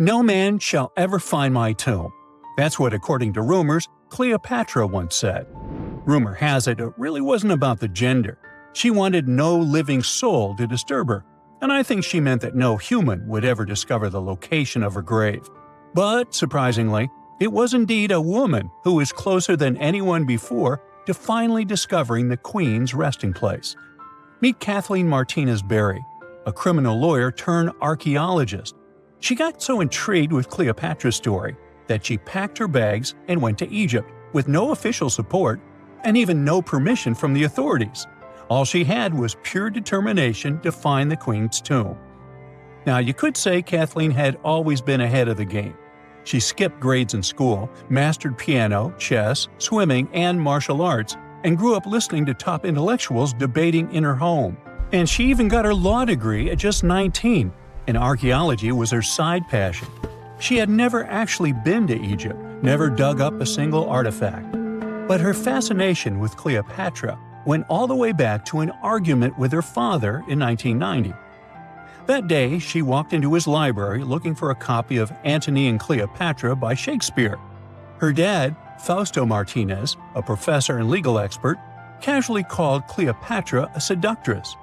"No man shall ever find my tomb." That's what, according to rumors, Cleopatra once said. Rumor has it really wasn't about the gender. She wanted no living soul to disturb her, and I think she meant that no human would ever discover the location of her grave. But, surprisingly, it was indeed a woman who was closer than anyone before to finally discovering the Queen's resting place. Meet Kathleen Martinez Berry, a criminal lawyer turned archaeologist. She got so intrigued with Cleopatra's story that she packed her bags and went to Egypt with no official support and even no permission from the authorities. All she had was pure determination to find the Queen's tomb. Now, you could say Kathleen had always been ahead of the game. She skipped grades in school, mastered piano, chess, swimming, and martial arts, and grew up listening to top intellectuals debating in her home. And she even got her law degree at just 19, and archaeology was her side passion. She had never actually been to Egypt, never dug up a single artifact. But her fascination with Cleopatra went all the way back to an argument with her father in 1990. That day, she walked into his library looking for a copy of Antony and Cleopatra by Shakespeare. Her dad, Fausto Martinez, a professor and legal expert, casually called Cleopatra a seductress.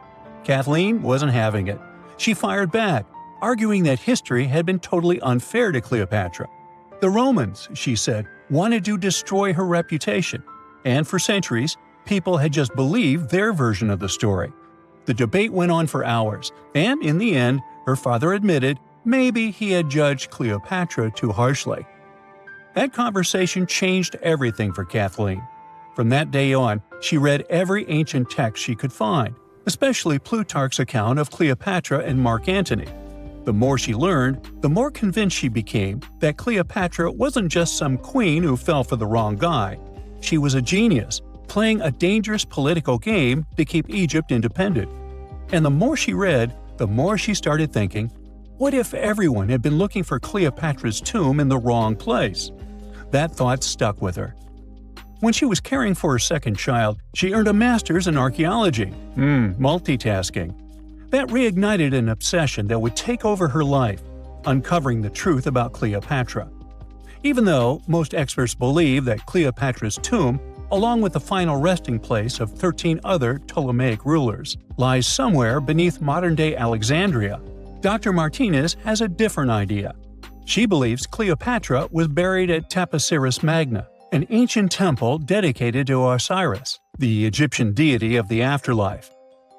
Kathleen wasn't having it. She fired back, arguing that history had been totally unfair to Cleopatra. The Romans, she said, wanted to destroy her reputation, and for centuries, people had just believed their version of the story. The debate went on for hours, and in the end, her father admitted maybe he had judged Cleopatra too harshly. That conversation changed everything for Kathleen. From that day on, she read every ancient text she could find, especially Plutarch's account of Cleopatra and Mark Antony. The more she learned, the more convinced she became that Cleopatra wasn't just some queen who fell for the wrong guy. She was a genius, playing a dangerous political game to keep Egypt independent. And the more she read, the more she started thinking, what if everyone had been looking for Cleopatra's tomb in the wrong place? That thought stuck with her. When she was caring for her second child, she earned a master's in archaeology. Multitasking. That reignited an obsession that would take over her life, uncovering the truth about Cleopatra. Even though most experts believe that Cleopatra's tomb, along with the final resting place of 13 other Ptolemaic rulers, lies somewhere beneath modern-day Alexandria, Dr. Martinez has a different idea. She believes Cleopatra was buried at Taposiris Magna, an ancient temple dedicated to Osiris, the Egyptian deity of the afterlife.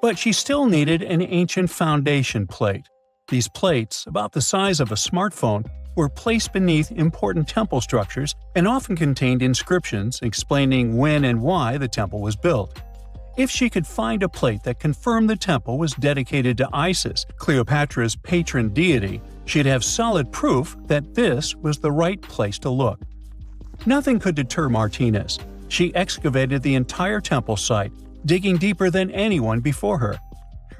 But she still needed an ancient foundation plate. These plates, about the size of a smartphone, were placed beneath important temple structures and often contained inscriptions explaining when and why the temple was built. If she could find a plate that confirmed the temple was dedicated to Isis, Cleopatra's patron deity, she'd have solid proof that this was the right place to look. Nothing could deter Martinez. She excavated the entire temple site, digging deeper than anyone before her.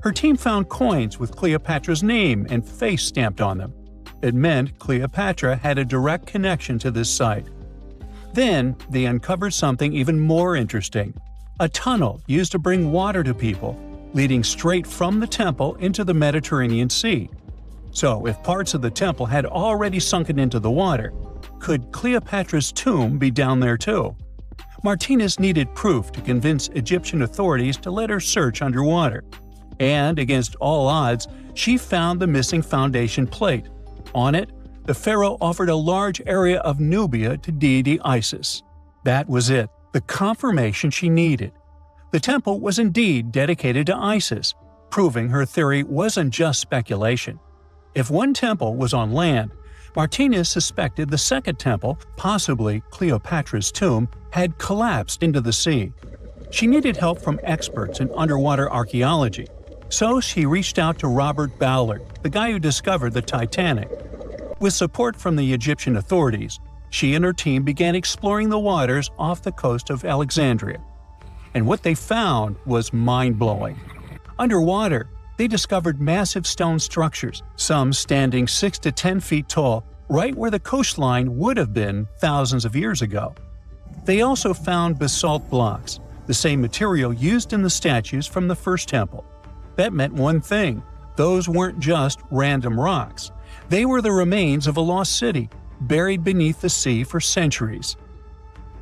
Her team found coins with Cleopatra's name and face stamped on them. It meant Cleopatra had a direct connection to this site. Then, they uncovered something even more interesting: a tunnel used to bring water to people, leading straight from the temple into the Mediterranean Sea. So, if parts of the temple had already sunken into the water, could Cleopatra's tomb be down there too? Martinez needed proof to convince Egyptian authorities to let her search underwater. And, against all odds, she found the missing foundation plate. On it, the pharaoh offered a large area of Nubia to deity Isis. That was it, the confirmation she needed. The temple was indeed dedicated to Isis, proving her theory wasn't just speculation. If one temple was on land, Martinez suspected the second temple, possibly Cleopatra's tomb, had collapsed into the sea. She needed help from experts in underwater archaeology, so she reached out to Robert Ballard, the guy who discovered the Titanic. With support from the Egyptian authorities, she and her team began exploring the waters off the coast of Alexandria. And what they found was mind-blowing. Underwater, they discovered massive stone structures, some standing 6 to 10 feet tall, right where the coastline would have been thousands of years ago. They also found basalt blocks, the same material used in the statues from the first temple. That meant one thing: those weren't just random rocks. They were the remains of a lost city, buried beneath the sea for centuries.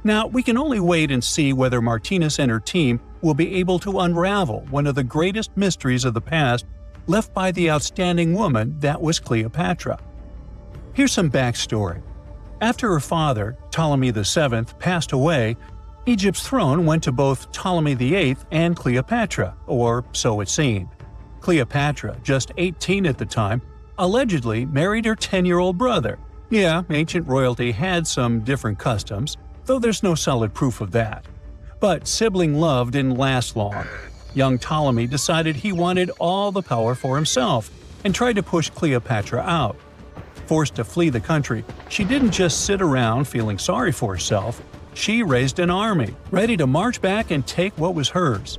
Now, we can only wait and see whether Martinez and her team will be able to unravel one of the greatest mysteries of the past left by the outstanding woman that was Cleopatra. Here's some backstory. After her father, Ptolemy VII, passed away, Egypt's throne went to both Ptolemy VIII and Cleopatra, or so it seemed. Cleopatra, just 18 at the time, allegedly married her 10-year-old brother. Yeah, ancient royalty had some different customs, though there's no solid proof of that. But sibling love didn't last long. Young Ptolemy decided he wanted all the power for himself and tried to push Cleopatra out. Forced to flee the country, she didn't just sit around feeling sorry for herself. She raised an army, ready to march back and take what was hers.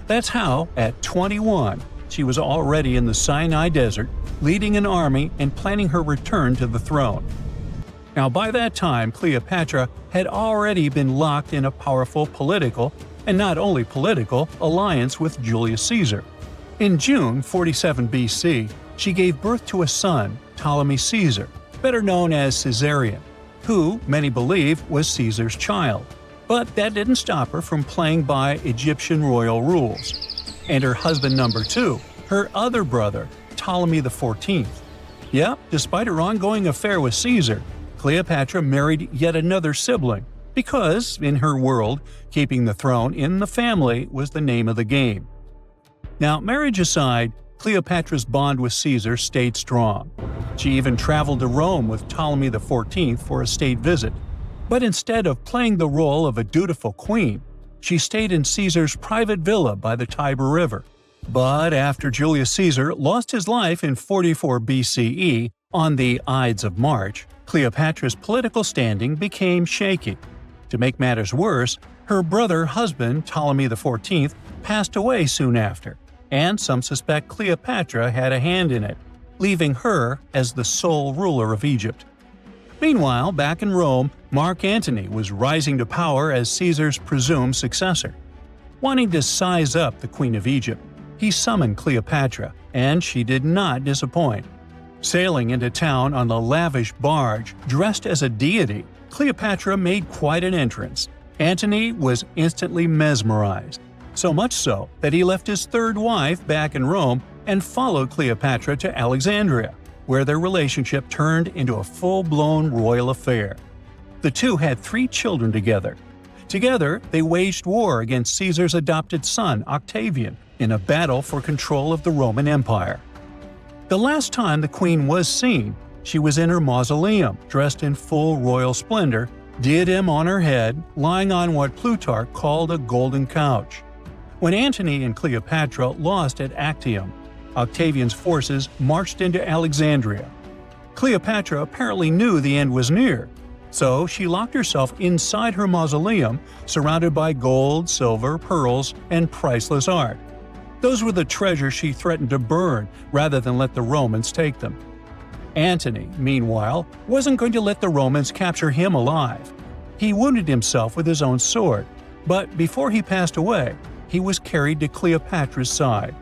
That's how, at 21, she was already in the Sinai Desert, leading an army and planning her return to the throne. Now, by that time, Cleopatra had already been locked in a powerful political, and not only political, alliance with Julius Caesar. In June 47 BC, she gave birth to a son, Ptolemy Caesar, better known as Caesarion, who, many believe, was Caesar's child. But that didn't stop her from playing by Egyptian royal rules. And her husband number 2, her other brother, Ptolemy XIV. Yep, despite her ongoing affair with Caesar, Cleopatra married yet another sibling, because, in her world, keeping the throne in the family was the name of the game. Now, marriage aside, Cleopatra's bond with Caesar stayed strong. She even traveled to Rome with Ptolemy XIV for a state visit. But instead of playing the role of a dutiful queen, she stayed in Caesar's private villa by the Tiber River. But after Julius Caesar lost his life in 44 BCE on the Ides of March, Cleopatra's political standing became shaky. To make matters worse, her brother-husband Ptolemy XIV passed away soon after, and some suspect Cleopatra had a hand in it, leaving her as the sole ruler of Egypt. Meanwhile, back in Rome, Mark Antony was rising to power as Caesar's presumed successor. Wanting to size up the Queen of Egypt, he summoned Cleopatra, and she did not disappoint. Sailing into town on a lavish barge, dressed as a deity, Cleopatra made quite an entrance. Antony was instantly mesmerized, so much so that he left his third wife back in Rome and followed Cleopatra to Alexandria, where their relationship turned into a full-blown royal affair. The two had 3 children together. Together, they waged war against Caesar's adopted son, Octavian, in a battle for control of the Roman Empire. The last time the queen was seen, she was in her mausoleum, dressed in full royal splendor, diadem on her head, lying on what Plutarch called a golden couch. When Antony and Cleopatra lost at Actium, Octavian's forces marched into Alexandria. Cleopatra apparently knew the end was near, so she locked herself inside her mausoleum, surrounded by gold, silver, pearls, and priceless art. Those were the treasures she threatened to burn rather than let the Romans take them. Antony, meanwhile, wasn't going to let the Romans capture him alive. He wounded himself with his own sword, but before he passed away, he was carried to Cleopatra's side.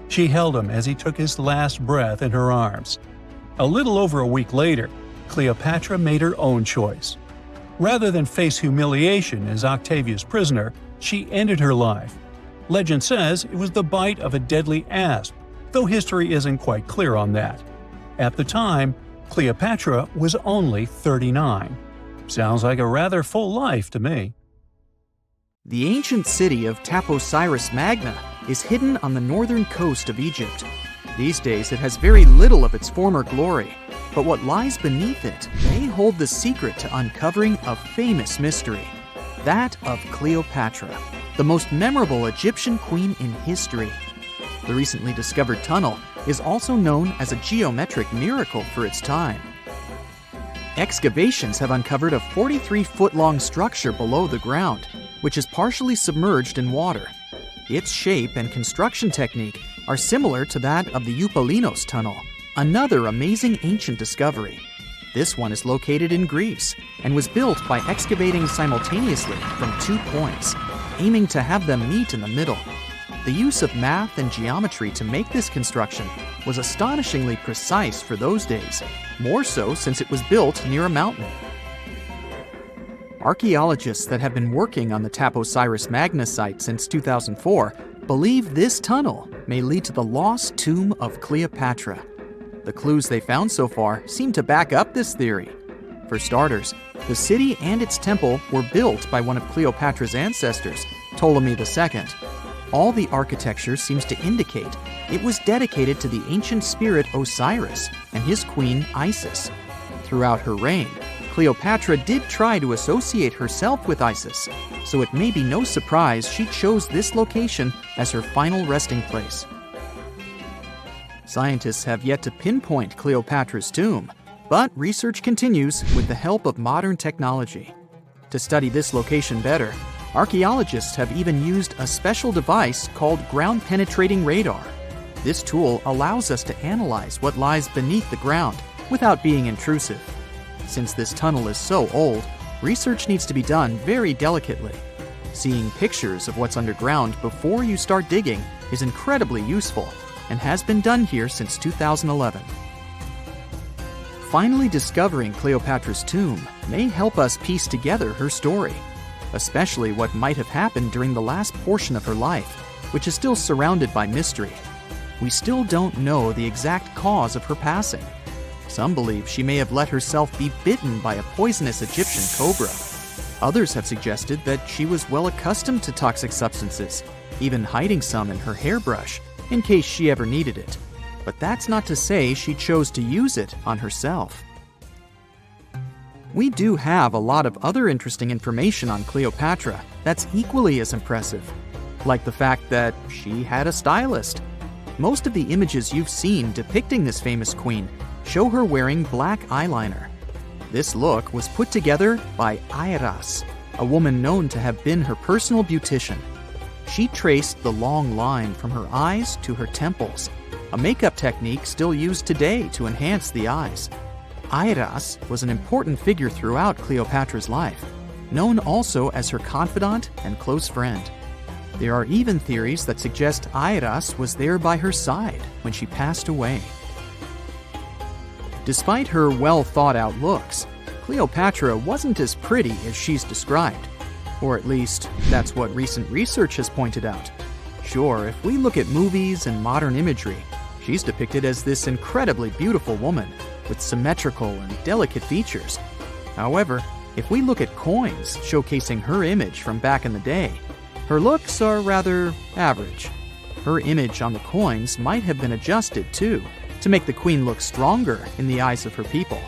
She held him as he took his last breath in her arms. A little over a week later, Cleopatra made her own choice. Rather than face humiliation as Octavia's prisoner, she ended her life. Legend says it was the bite of a deadly asp, though history isn't quite clear on that. At the time, Cleopatra was only 39. Sounds like a rather full life to me. The ancient city of Taposiris Magna is hidden on the northern coast of Egypt. These days it has very little of its former glory, but what lies beneath it may hold the secret to uncovering a famous mystery, that of Cleopatra, the most memorable Egyptian queen in history. The recently discovered tunnel is also known as a geometric miracle for its time. Excavations have uncovered a 43-foot-long structure below the ground, which is partially submerged in water. Its shape and construction technique are similar to that of the Eupalinos tunnel, another amazing ancient discovery. This one is located in Greece and was built by excavating simultaneously from 2 points, aiming to have them meet in the middle. The use of math and geometry to make this construction was astonishingly precise for those days, more so since it was built near a mountain. Archaeologists that have been working on the Taposiris Magna site since 2004 believe this tunnel may lead to the lost tomb of Cleopatra. The clues they found so far seem to back up this theory. For starters, the city and its temple were built by one of Cleopatra's ancestors, Ptolemy II. All the architecture seems to indicate it was dedicated to the ancient spirit Osiris and his queen Isis. Throughout her reign, Cleopatra did try to associate herself with Isis, so it may be no surprise she chose this location as her final resting place. Scientists have yet to pinpoint Cleopatra's tomb, but research continues with the help of modern technology. To study this location better, archaeologists have even used a special device called ground-penetrating radar. This tool allows us to analyze what lies beneath the ground without being intrusive. Since this tunnel is so old, research needs to be done very delicately. Seeing pictures of what's underground before you start digging is incredibly useful and has been done here since 2011. Finally discovering Cleopatra's tomb may help us piece together her story, especially what might have happened during the last portion of her life, which is still surrounded by mystery. We still don't know the exact cause of her passing. Some believe she may have let herself be bitten by a poisonous Egyptian cobra. Others have suggested that she was well accustomed to toxic substances, even hiding some in her hairbrush in case she ever needed it. But that's not to say she chose to use it on herself. We do have a lot of other interesting information on Cleopatra that's equally as impressive, like the fact that she had a stylist. Most of the images you've seen depicting this famous queen show her wearing black eyeliner. This look was put together by Airas, a woman known to have been her personal beautician. She traced the long line from her eyes to her temples, a makeup technique still used today to enhance the eyes. Airas was an important figure throughout Cleopatra's life, known also as her confidant and close friend. There are even theories that suggest Airas was there by her side when she passed away. Despite her well-thought-out looks, Cleopatra wasn't as pretty as she's described. Or at least, that's what recent research has pointed out. Sure, if we look at movies and modern imagery, she's depicted as this incredibly beautiful woman with symmetrical and delicate features. However, if we look at coins showcasing her image from back in the day, her looks are rather average. Her image on the coins might have been adjusted, too, to make the queen look stronger in the eyes of her people.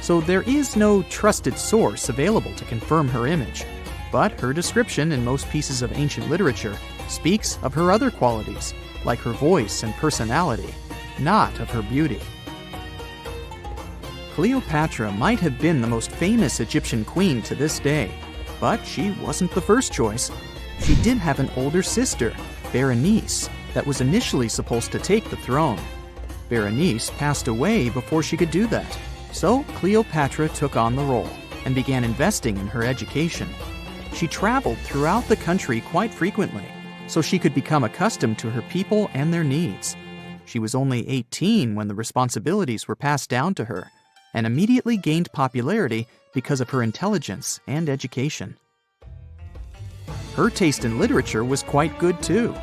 So there is no trusted source available to confirm her image, but her description in most pieces of ancient literature speaks of her other qualities, like her voice and personality, not of her beauty. Cleopatra might have been the most famous Egyptian queen to this day, but she wasn't the first choice. She did have an older sister, Berenice, that was initially supposed to take the throne. Berenice passed away before she could do that, so Cleopatra took on the role and began investing in her education. She traveled throughout the country quite frequently, so she could become accustomed to her people and their needs. She was only 18 when the responsibilities were passed down to her, and immediately gained popularity because of her intelligence and education. Her taste in literature was quite good too.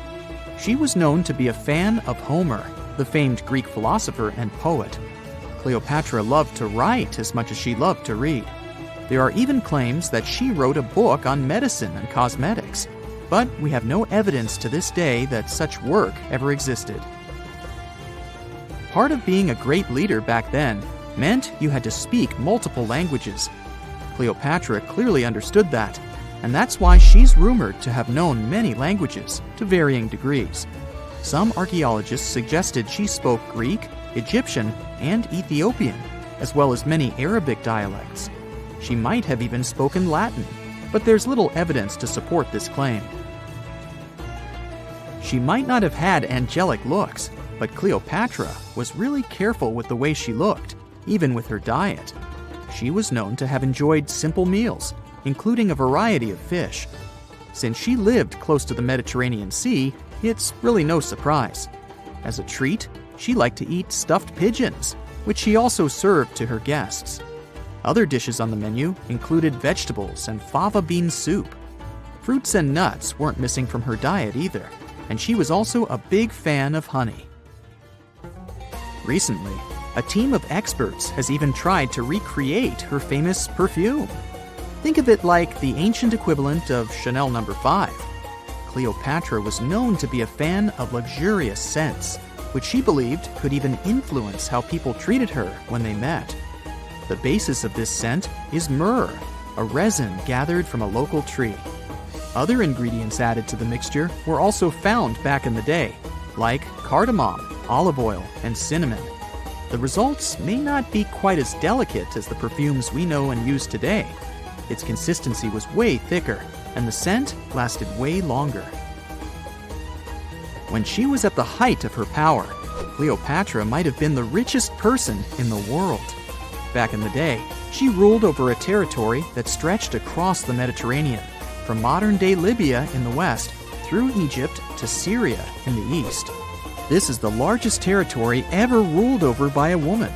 She was known to be a fan of Homer, the famed Greek philosopher and poet. Cleopatra loved to write as much as she loved to read. There are even claims that she wrote a book on medicine and cosmetics, but we have no evidence to this day that such work ever existed. Part of being a great leader back then meant you had to speak multiple languages. Cleopatra clearly understood that, and that's why she's rumored to have known many languages to varying degrees. Some archaeologists suggested she spoke Greek, Egyptian, and Ethiopian, as well as many Arabic dialects. She might have even spoken Latin, but there's little evidence to support this claim. She might not have had angelic looks, but Cleopatra was really careful with the way she looked, even with her diet. She was known to have enjoyed simple meals, including a variety of fish. Since she lived close to the Mediterranean Sea, it's really no surprise. As a treat, she liked to eat stuffed pigeons, which she also served to her guests. Other dishes on the menu included vegetables and fava bean soup. Fruits and nuts weren't missing from her diet either, and she was also a big fan of honey. Recently, a team of experts has even tried to recreate her famous perfume. Think of it like the ancient equivalent of Chanel No. 5. Cleopatra was known to be a fan of luxurious scents, which she believed could even influence how people treated her when they met. The basis of this scent is myrrh, a resin gathered from a local tree. Other ingredients added to the mixture were also found back in the day, like cardamom, olive oil, and cinnamon. The results may not be quite as delicate as the perfumes we know and use today. Its consistency was way thicker, and the scent lasted way longer. When she was at the height of her power, Cleopatra might have been the richest person in the world. Back in the day, she ruled over a territory that stretched across the Mediterranean, from modern-day Libya in the west through Egypt to Syria in the east. This is the largest territory ever ruled over by a woman.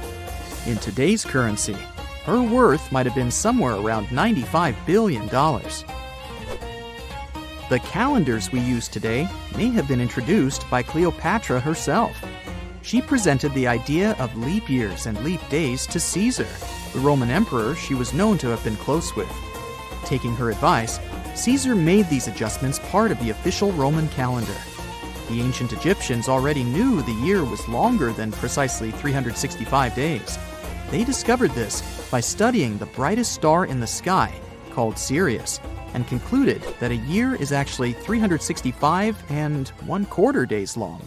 In today's currency, her worth might have been somewhere around $95 billion. The calendars we use today may have been introduced by Cleopatra herself. She presented the idea of leap years and leap days to Caesar, the Roman emperor she was known to have been close with. Taking her advice, Caesar made these adjustments part of the official Roman calendar. The ancient Egyptians already knew the year was longer than precisely 365 days. They discovered this by studying the brightest star in the sky, called Sirius, and concluded that a year is actually 365 and 1/4 days long.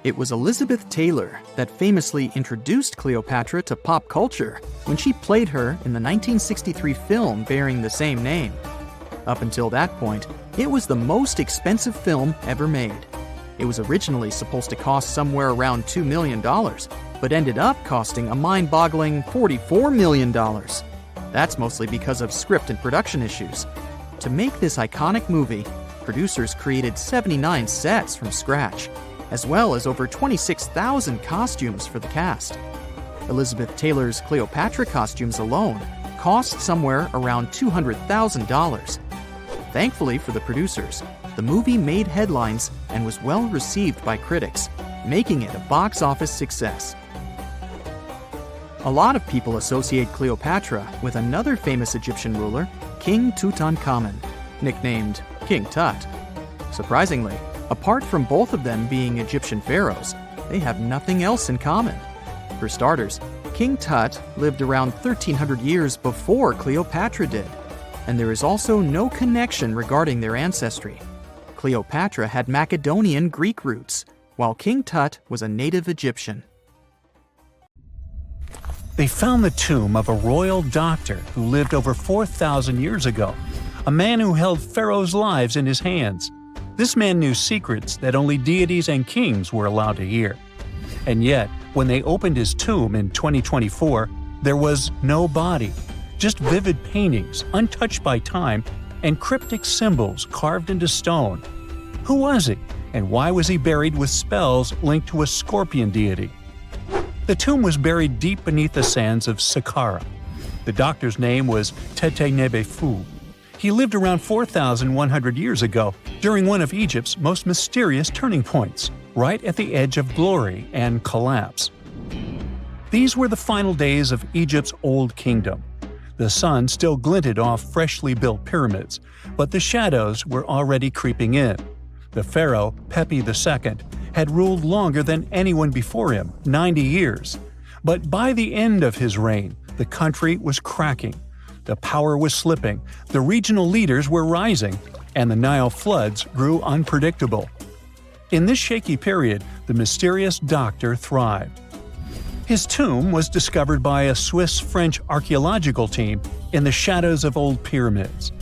It was Elizabeth Taylor that famously introduced Cleopatra to pop culture when she played her in the 1963 film bearing the same name. Up until that point, it was the most expensive film ever made. It was originally supposed to cost somewhere around $2 million, but ended up costing a mind-boggling $44 million. That's mostly because of script and production issues. To make this iconic movie, producers created 79 sets from scratch, as well as over 26,000 costumes for the cast. Elizabeth Taylor's Cleopatra costumes alone cost somewhere around $200,000. Thankfully for the producers, the movie made headlines and was well received by critics, making it a box office success. A lot of people associate Cleopatra with another famous Egyptian ruler, King Tutankhamun, nicknamed King Tut. Surprisingly, apart from both of them being Egyptian pharaohs, they have nothing else in common. For starters, King Tut lived around 1,300 years before Cleopatra did, and there is also no connection regarding their ancestry. Cleopatra had Macedonian Greek roots, while King Tut was a native Egyptian. They found the tomb of a royal doctor who lived over 4,000 years ago, a man who held pharaohs' lives in his hands. This man knew secrets that only deities and kings were allowed to hear. And yet, when they opened his tomb in 2024, there was no body, just vivid paintings, untouched by time, and cryptic symbols carved into stone. Who was he, and why was he buried with spells linked to a scorpion deity? The tomb was buried deep beneath the sands of Saqqara. The doctor's name was Teti Nebu. He lived around 4,100 years ago, during one of Egypt's most mysterious turning points, right at the edge of glory and collapse. These were the final days of Egypt's Old Kingdom. The sun still glinted off freshly built pyramids, but the shadows were already creeping in. The pharaoh, Pepi II, had ruled longer than anyone before him, 90 years. But by the end of his reign, the country was cracking. The power was slipping, the regional leaders were rising, and the Nile floods grew unpredictable. In this shaky period, the mysterious doctor thrived. His tomb was discovered by a Swiss-French archaeological team in the shadows of old pyramids.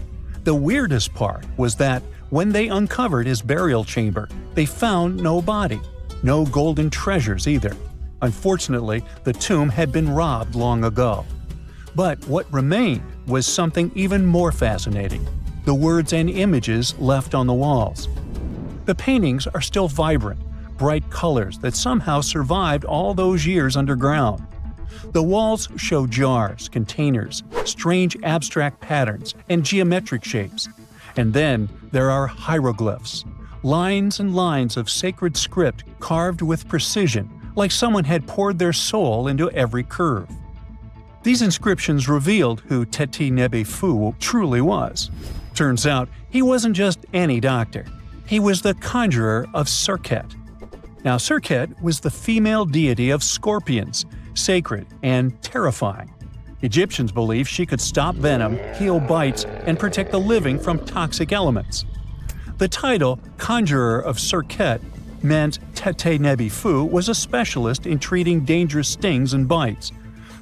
The weirdest part was that when they uncovered his burial chamber, they found no body, no golden treasures either. Unfortunately, the tomb had been robbed long ago. But what remained was something even more fascinating: the words and images left on the walls. The paintings are still vibrant, bright colors that somehow survived all those years underground. The walls show jars, containers, strange abstract patterns, and geometric shapes. And then there are hieroglyphs, lines and lines of sacred script carved with precision, like someone had poured their soul into every curve. These inscriptions revealed who Teti Nebu truly was. Turns out, he wasn't just any doctor. He was the conjurer of Serket. Now, Serket was the female deity of scorpions, sacred and terrifying. Egyptians believed she could stop venom, heal bites, and protect the living from toxic elements. The title, Conjurer of Serket, meant Teti Nebu was a specialist in treating dangerous stings and bites.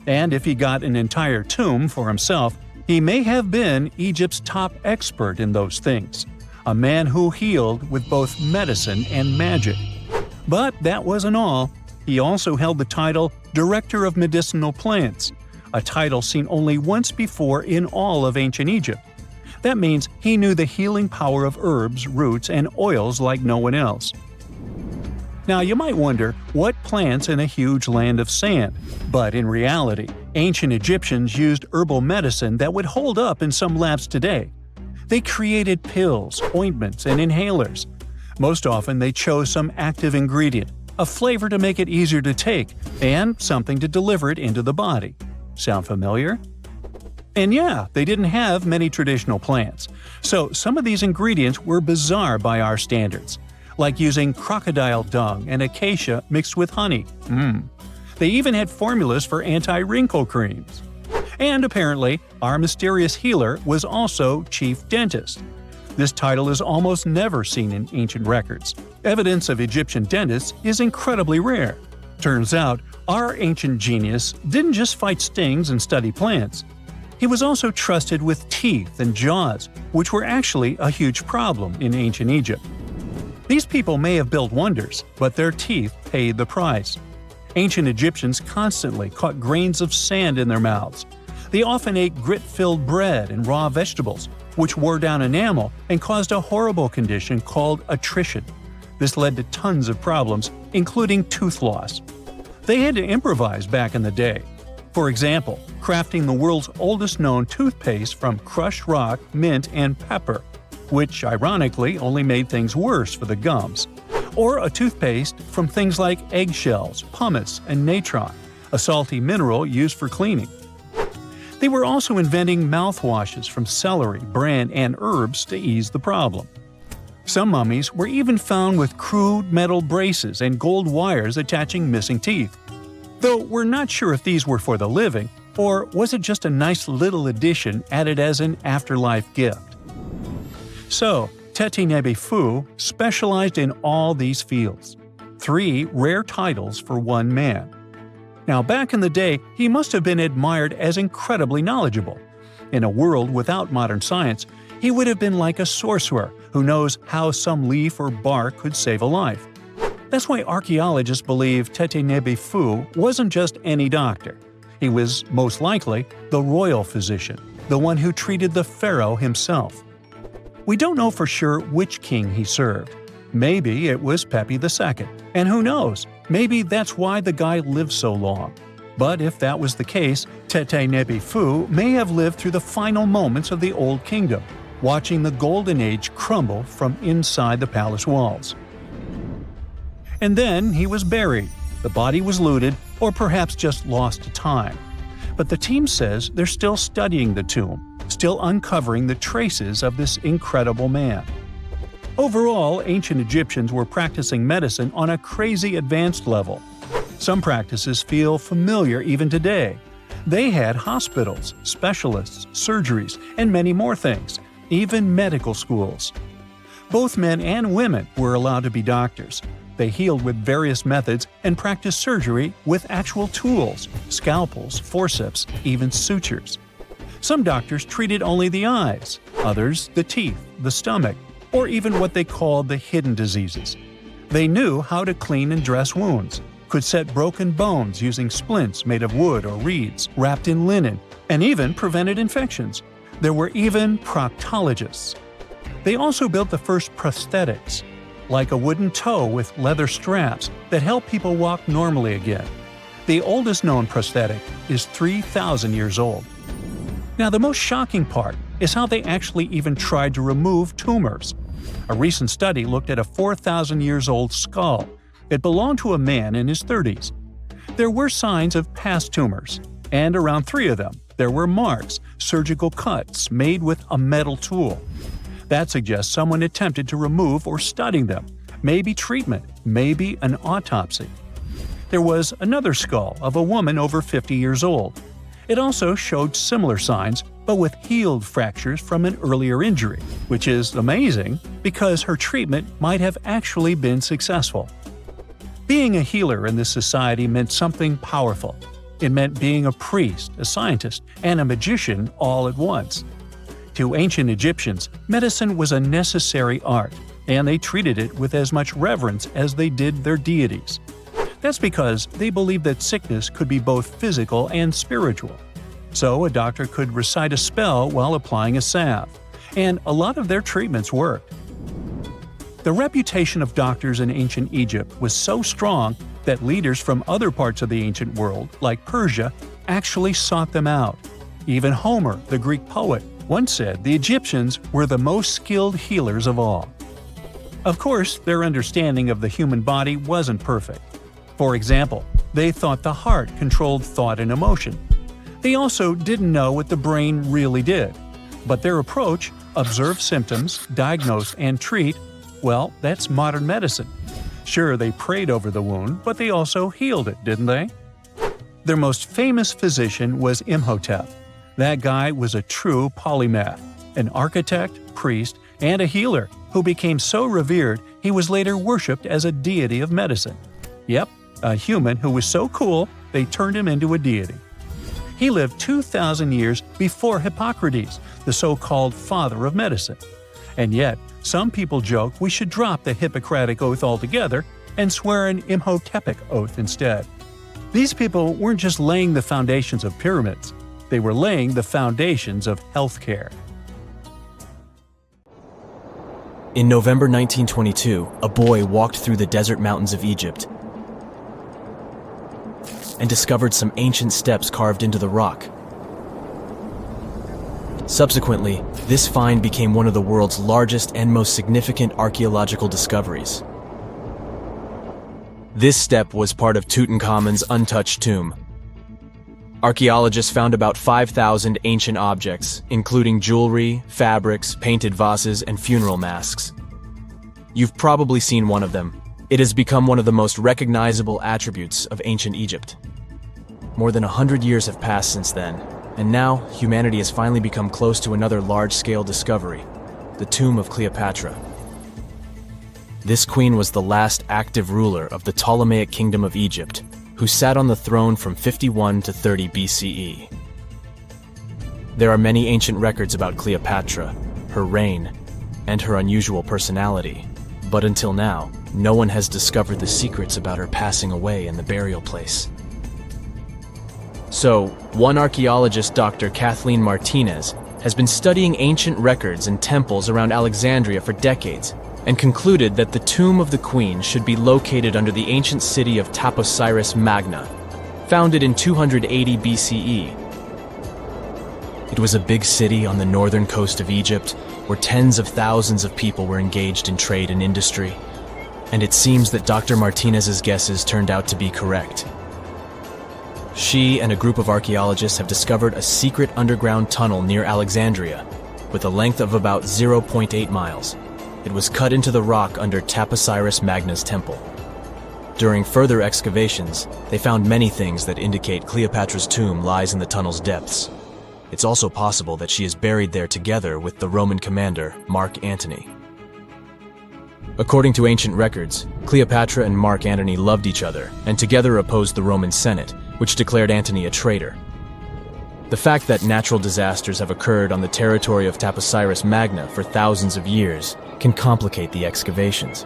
And if he got an entire tomb for himself, he may have been Egypt's top expert in those things, a man who healed with both medicine and magic. But that wasn't all. He also held the title Director of Medicinal Plants, a title seen only once before in all of ancient Egypt. That means he knew the healing power of herbs, roots, and oils like no one else. Now, you might wonder, what plants in a huge land of sand? But in reality, ancient Egyptians used herbal medicine that would hold up in some labs today. They created pills, ointments, and inhalers. Most often, they chose some active ingredient, a flavor to make it easier to take, and something to deliver it into the body. Sound familiar? And yeah, they didn't have many traditional plants, so some of these ingredients were bizarre by our standards, like using crocodile dung and acacia mixed with honey. They even had formulas for anti-wrinkle creams. And apparently, our mysterious healer was also chief dentist. This title is almost never seen in ancient records. Evidence of Egyptian dentists is incredibly rare. Turns out, our ancient genius didn't just fight stings and study plants. He was also trusted with teeth and jaws, which were actually a huge problem in ancient Egypt. These people may have built wonders, but their teeth paid the price. Ancient Egyptians constantly caught grains of sand in their mouths. They often ate grit-filled bread and raw vegetables, which wore down enamel and caused a horrible condition called attrition. This led to tons of problems, including tooth loss. They had to improvise back in the day. For example, crafting the world's oldest known toothpaste from crushed rock, mint, and pepper, which ironically only made things worse for the gums. Or a toothpaste from things like eggshells, pumice, and natron, a salty mineral used for cleaning. They were also inventing mouthwashes from celery, bran, and herbs to ease the problem. Some mummies were even found with crude metal braces and gold wires attaching missing teeth. Though we're not sure if these were for the living, or was it just a nice little addition added as an afterlife gift. So, Teti Nebu specialized in all these fields. 3 rare titles for one man. Now, back in the day, he must have been admired as incredibly knowledgeable. In a world without modern science, he would have been like a sorcerer who knows how some leaf or bark could save a life. That's why archaeologists believe Teti Nebu wasn't just any doctor. He was, most likely, the royal physician, the one who treated the pharaoh himself. We don't know for sure which king he served. Maybe it was Pepi II, and who knows, maybe that's why the guy lived so long. But if that was the case, Teti Nebu may have lived through the final moments of the Old Kingdom, watching the Golden Age crumble from inside the palace walls. And then he was buried, the body was looted, or perhaps just lost to time. But the team says they're still studying the tomb, still uncovering the traces of this incredible man. Overall, ancient Egyptians were practicing medicine on a crazy advanced level. Some practices feel familiar even today. They had hospitals, specialists, surgeries, and many more things, even medical schools. Both men and women were allowed to be doctors. They healed with various methods and practiced surgery with actual tools, scalpels, forceps, even sutures. Some doctors treated only the eyes, others the teeth, the stomach, or even what they called the hidden diseases. They knew how to clean and dress wounds, could set broken bones using splints made of wood or reeds wrapped in linen, and even prevented infections. There were even proctologists. They also built the first prosthetics, like a wooden toe with leather straps that help people walk normally again. The oldest known prosthetic is 3,000 years old. Now, the most shocking part is how they actually even tried to remove tumors. A recent study looked at a 4,000 years old skull. It belonged to a man in his 30s. There were signs of past tumors, and around 3 of them, there were marks, surgical cuts made with a metal tool. That suggests someone attempted to remove or study them, maybe treatment, maybe an autopsy. There was another skull of a woman over 50 years old. It also showed similar signs, but with healed fractures from an earlier injury, which is amazing because her treatment might have actually been successful. Being a healer in this society meant something powerful. It meant being a priest, a scientist, and a magician all at once. To ancient Egyptians, medicine was a necessary art, and they treated it with as much reverence as they did their deities. That's because they believed that sickness could be both physical and spiritual. So a doctor could recite a spell while applying a salve, and a lot of their treatments worked. The reputation of doctors in ancient Egypt was so strong that leaders from other parts of the ancient world, like Persia, actually sought them out. Even Homer, the Greek poet, once said the Egyptians were the most skilled healers of all. Of course, their understanding of the human body wasn't perfect. For example, they thought the heart controlled thought and emotion. They also didn't know what the brain really did. But their approach, observe symptoms, diagnose, and treat, well, that's modern medicine. Sure, they prayed over the wound, but they also healed it, didn't they? Their most famous physician was Imhotep. That guy was a true polymath, an architect, priest, and a healer who became so revered he was later worshipped as a deity of medicine. Yep, a human who was so cool they turned him into a deity. He lived 2,000 years before Hippocrates, the so-called father of medicine. And yet, some people joke we should drop the Hippocratic Oath altogether and swear an Imhotepic oath instead. These people weren't just laying the foundations of pyramids, they were laying the foundations of healthcare. In November 1922, a boy walked through the desert mountains of Egypt and discovered some ancient steps carved into the rock. Subsequently, this find became one of the world's largest and most significant archaeological discoveries. This step was part of Tutankhamun's untouched tomb. Archaeologists found about 5,000 ancient objects, including jewelry, fabrics, painted vases, and funeral masks. You've probably seen one of them. It has become one of the most recognizable attributes of ancient Egypt. More than 100 years have passed since then, and now humanity has finally become close to another large-scale discovery, the tomb of Cleopatra. This queen was the last active ruler of the Ptolemaic Kingdom of Egypt, who sat on the throne from 51 to 30 BCE. There are many ancient records about Cleopatra, her reign, and her unusual personality, but until now, no one has discovered the secrets about her passing away in the burial place. So, one archaeologist, Dr. Kathleen Martinez, has been studying ancient records and temples around Alexandria for decades, and concluded that the tomb of the queen should be located under the ancient city of Taposiris Magna, founded in 280 BCE. It was a big city on the northern coast of Egypt, where tens of thousands of people were engaged in trade and industry, and it seems that Dr. Martinez's guesses turned out to be correct. She and a group of archaeologists have discovered a secret underground tunnel near Alexandria, with a length of about 0.8 miles. It was cut into the rock under Taposiris Magna's temple. During further excavations, they found many things that indicate Cleopatra's tomb lies in the tunnel's depths. It's also possible that she is buried there together with the Roman commander, Mark Antony. According to ancient records, Cleopatra and Mark Antony loved each other and together opposed the Roman Senate, which declared Antony a traitor. The fact that natural disasters have occurred on the territory of Taposiris Magna for thousands of years can complicate the excavations.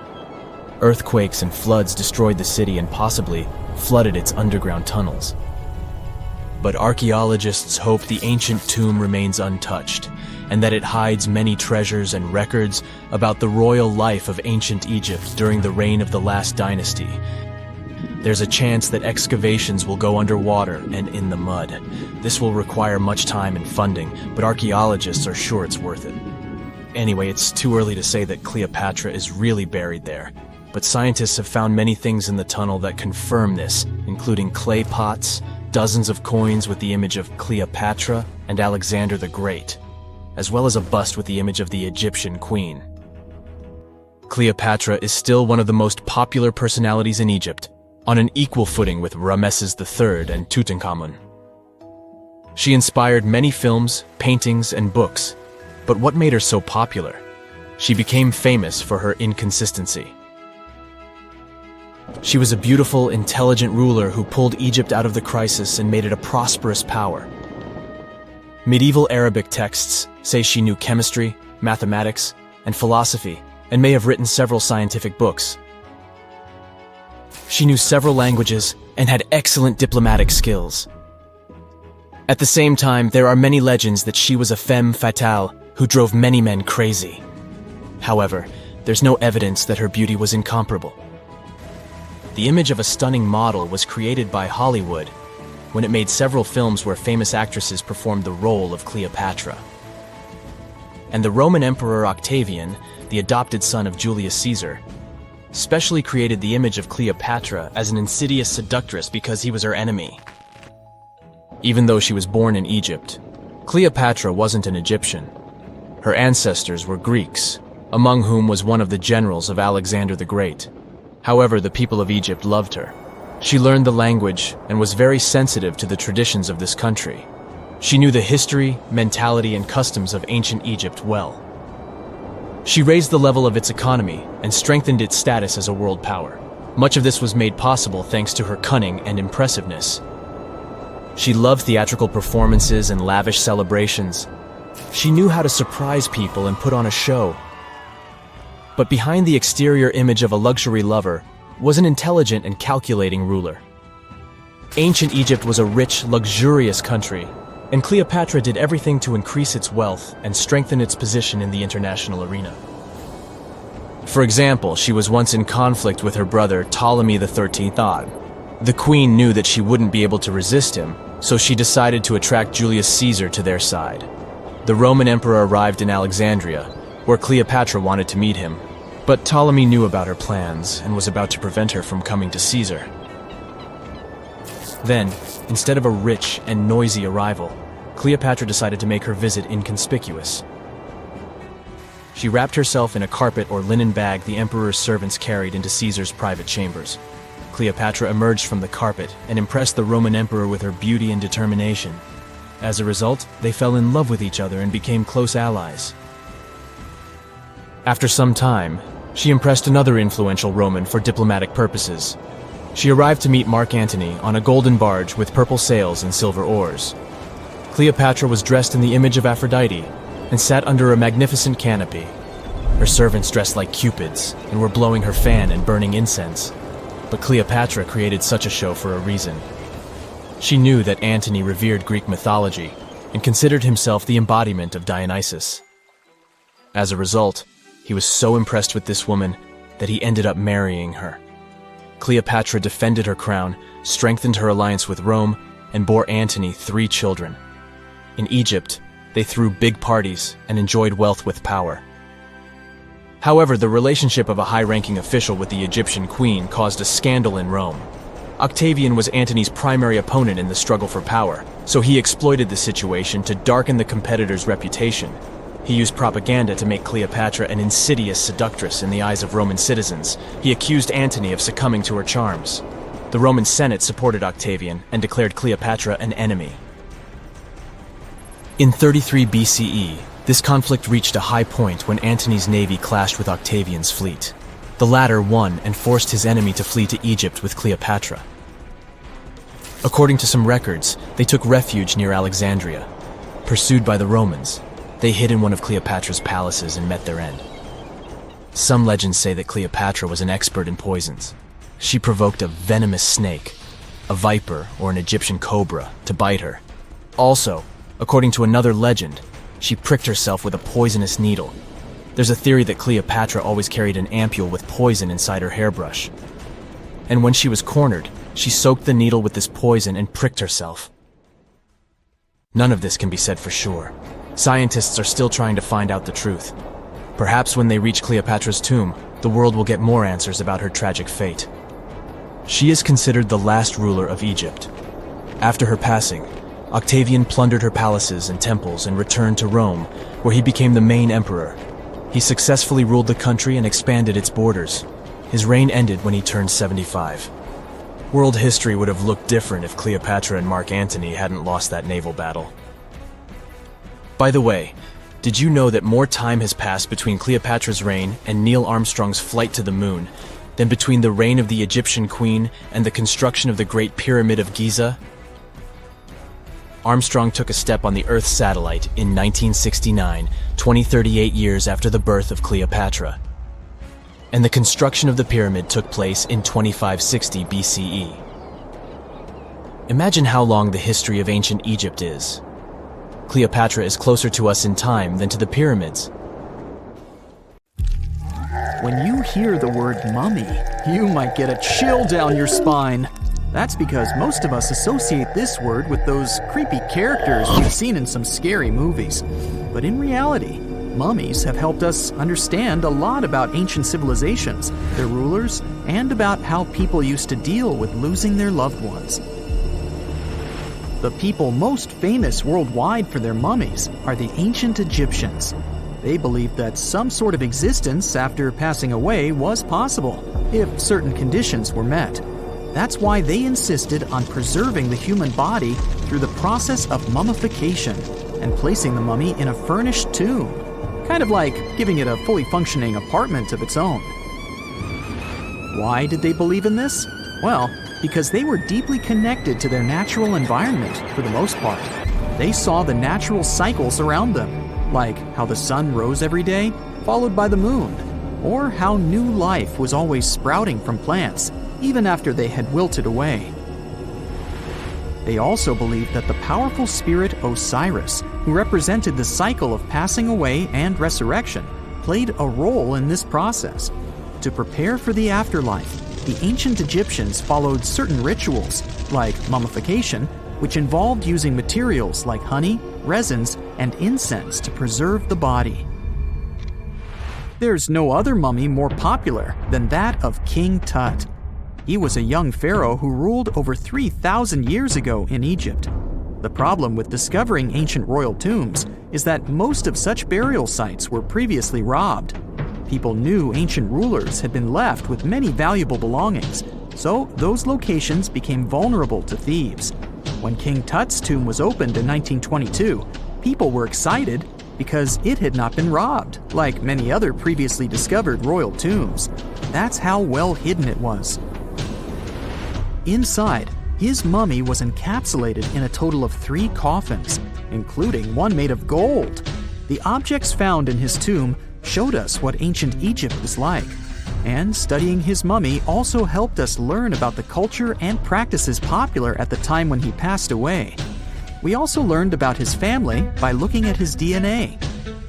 Earthquakes and floods destroyed the city and possibly flooded its underground tunnels. but archaeologists hope the ancient tomb remains untouched, and that it hides many treasures and records about the royal life of ancient Egypt during the reign of the last dynasty. There's a chance that excavations will go underwater and in the mud. This will require much time and funding, but archaeologists are sure it's worth it. Anyway, it's too early to say that Cleopatra is really buried there, but scientists have found many things in the tunnel that confirm this, including clay pots, dozens of coins with the image of Cleopatra and Alexander the Great, as well as a bust with the image of the Egyptian queen. Cleopatra is still one of the most popular personalities in Egypt, on an equal footing with Ramses III and Tutankhamun. She inspired many films, paintings, and books, but what made her so popular? She became famous for her inconsistency. She was a beautiful, intelligent ruler who pulled Egypt out of the crisis and made it a prosperous power. Medieval Arabic texts say she knew chemistry, mathematics, and philosophy, and may have written several scientific books. She knew several languages and had excellent diplomatic skills. At the same time, there are many legends that she was a femme fatale who drove many men crazy. However, there's no evidence that her beauty was incomparable. The image of a stunning model was created by Hollywood when it made several films where famous actresses performed the role of Cleopatra. And the Roman Emperor Octavian, the adopted son of Julius Caesar, specially created the image of Cleopatra as an insidious seductress because he was her enemy. Even though she was born in Egypt, Cleopatra wasn't an Egyptian. Her ancestors were Greeks, among whom was one of the generals of Alexander the Great. However, the people of Egypt loved her. She learned the language and was very sensitive to the traditions of this country. She knew the history, mentality, and customs of ancient Egypt well. She raised the level of its economy and strengthened its status as a world power. Much of this was made possible thanks to her cunning and impressiveness. She loved theatrical performances and lavish celebrations. She knew how to surprise people and put on a show. But behind the exterior image of a luxury lover was an intelligent and calculating ruler. Ancient Egypt was a rich, luxurious country, and Cleopatra did everything to increase its wealth and strengthen its position in the international arena. For example, she was once in conflict with her brother Ptolemy XIII. The queen knew that she wouldn't be able to resist him, so she decided to attract Julius Caesar to their side. The Roman emperor arrived in Alexandria, where Cleopatra wanted to meet him, but Ptolemy knew about her plans and was about to prevent her from coming to Caesar. Then, instead of a rich and noisy arrival, Cleopatra decided to make her visit inconspicuous. She wrapped herself in a carpet or linen bag the emperor's servants carried into Caesar's private chambers. Cleopatra emerged from the carpet and impressed the Roman emperor with her beauty and determination. As a result, they fell in love with each other and became close allies. After some time, she impressed another influential Roman for diplomatic purposes. She arrived to meet Mark Antony on a golden barge with purple sails and silver oars. Cleopatra was dressed in the image of Aphrodite and sat under a magnificent canopy. Her servants dressed like cupids and were blowing her fan and burning incense. But Cleopatra created such a show for a reason. She knew that Antony revered Greek mythology and considered himself the embodiment of Dionysus. As a result, he was so impressed with this woman that he ended up marrying her. Cleopatra defended her crown, strengthened her alliance with Rome, and bore Antony 3 children. In Egypt, they threw big parties and enjoyed wealth with power. However, the relationship of a high-ranking official with the Egyptian queen caused a scandal in Rome. Octavian was Antony's primary opponent in the struggle for power, so he exploited the situation to darken the competitor's reputation. He used propaganda to make Cleopatra an insidious seductress in the eyes of Roman citizens. He accused Antony of succumbing to her charms. The Roman Senate supported Octavian and declared Cleopatra an enemy. In 33 BCE, this conflict reached a high point when Antony's navy clashed with Octavian's fleet. The latter won and forced his enemy to flee to Egypt with Cleopatra. According to some records, they took refuge near Alexandria. Pursued by the Romans, they hid in one of Cleopatra's palaces and met their end. Some legends say that Cleopatra was an expert in poisons. She provoked a venomous snake, a viper or an Egyptian cobra, to bite her. Also, according to another legend, she pricked herself with a poisonous needle. There's a theory that Cleopatra always carried an ampule with poison inside her hairbrush. And when she was cornered, she soaked the needle with this poison and pricked herself. None of this can be said for sure. Scientists are still trying to find out the truth. Perhaps when they reach Cleopatra's tomb, the world will get more answers about her tragic fate. She is considered the last ruler of Egypt. After her passing, Octavian plundered her palaces and temples and returned to Rome, where he became the main emperor. He successfully ruled the country and expanded its borders. His reign ended when he turned 75. World history would have looked different if Cleopatra and Mark Antony hadn't lost that naval battle. By the way, did you know that more time has passed between Cleopatra's reign and Neil Armstrong's flight to the moon than between the reign of the Egyptian queen and the construction of the Great Pyramid of Giza? Armstrong took a step on the Earth satellite in 1969, 38 years after the birth of Cleopatra. And the construction of the pyramid took place in 2560 BCE. Imagine how long the history of ancient Egypt is. Cleopatra is closer to us in time than to the pyramids. When you hear the word mummy, you might get a chill down your spine. That's because most of us associate this word with those creepy characters we've seen in some scary movies. But in reality, mummies have helped us understand a lot about ancient civilizations, their rulers, and about how people used to deal with losing their loved ones. The people most famous worldwide for their mummies are the ancient Egyptians. They believed that some sort of existence after passing away was possible, if certain conditions were met. That's why they insisted on preserving the human body through the process of mummification and placing the mummy in a furnished tomb, kind of like giving it a fully functioning apartment of its own. Why did they believe in this? Well, because they were deeply connected to their natural environment for the most part. They saw the natural cycles around them, like how the sun rose every day, followed by the moon, or how new life was always sprouting from plants, even after they had wilted away. They also believed that the powerful spirit Osiris, who represented the cycle of passing away and resurrection, played a role in this process. To prepare for the afterlife, the ancient Egyptians followed certain rituals, like mummification, which involved using materials like honey, resins, and incense to preserve the body. There's no other mummy more popular than that of King Tut. He was a young pharaoh who ruled over 3,000 years ago in Egypt. The problem with discovering ancient royal tombs is that most of such burial sites were previously robbed. People knew ancient rulers had been left with many valuable belongings, so those locations became vulnerable to thieves. When King Tut's tomb was opened in 1922, people were excited because it had not been robbed, like many other previously discovered royal tombs. That's how well hidden it was. Inside, his mummy was encapsulated in a total of 3 coffins, including one made of gold. The objects found in his tomb showed us what ancient Egypt was like, and studying his mummy also helped us learn about the culture and practices popular at the time when he passed away. We also learned about his family by looking at his DNA.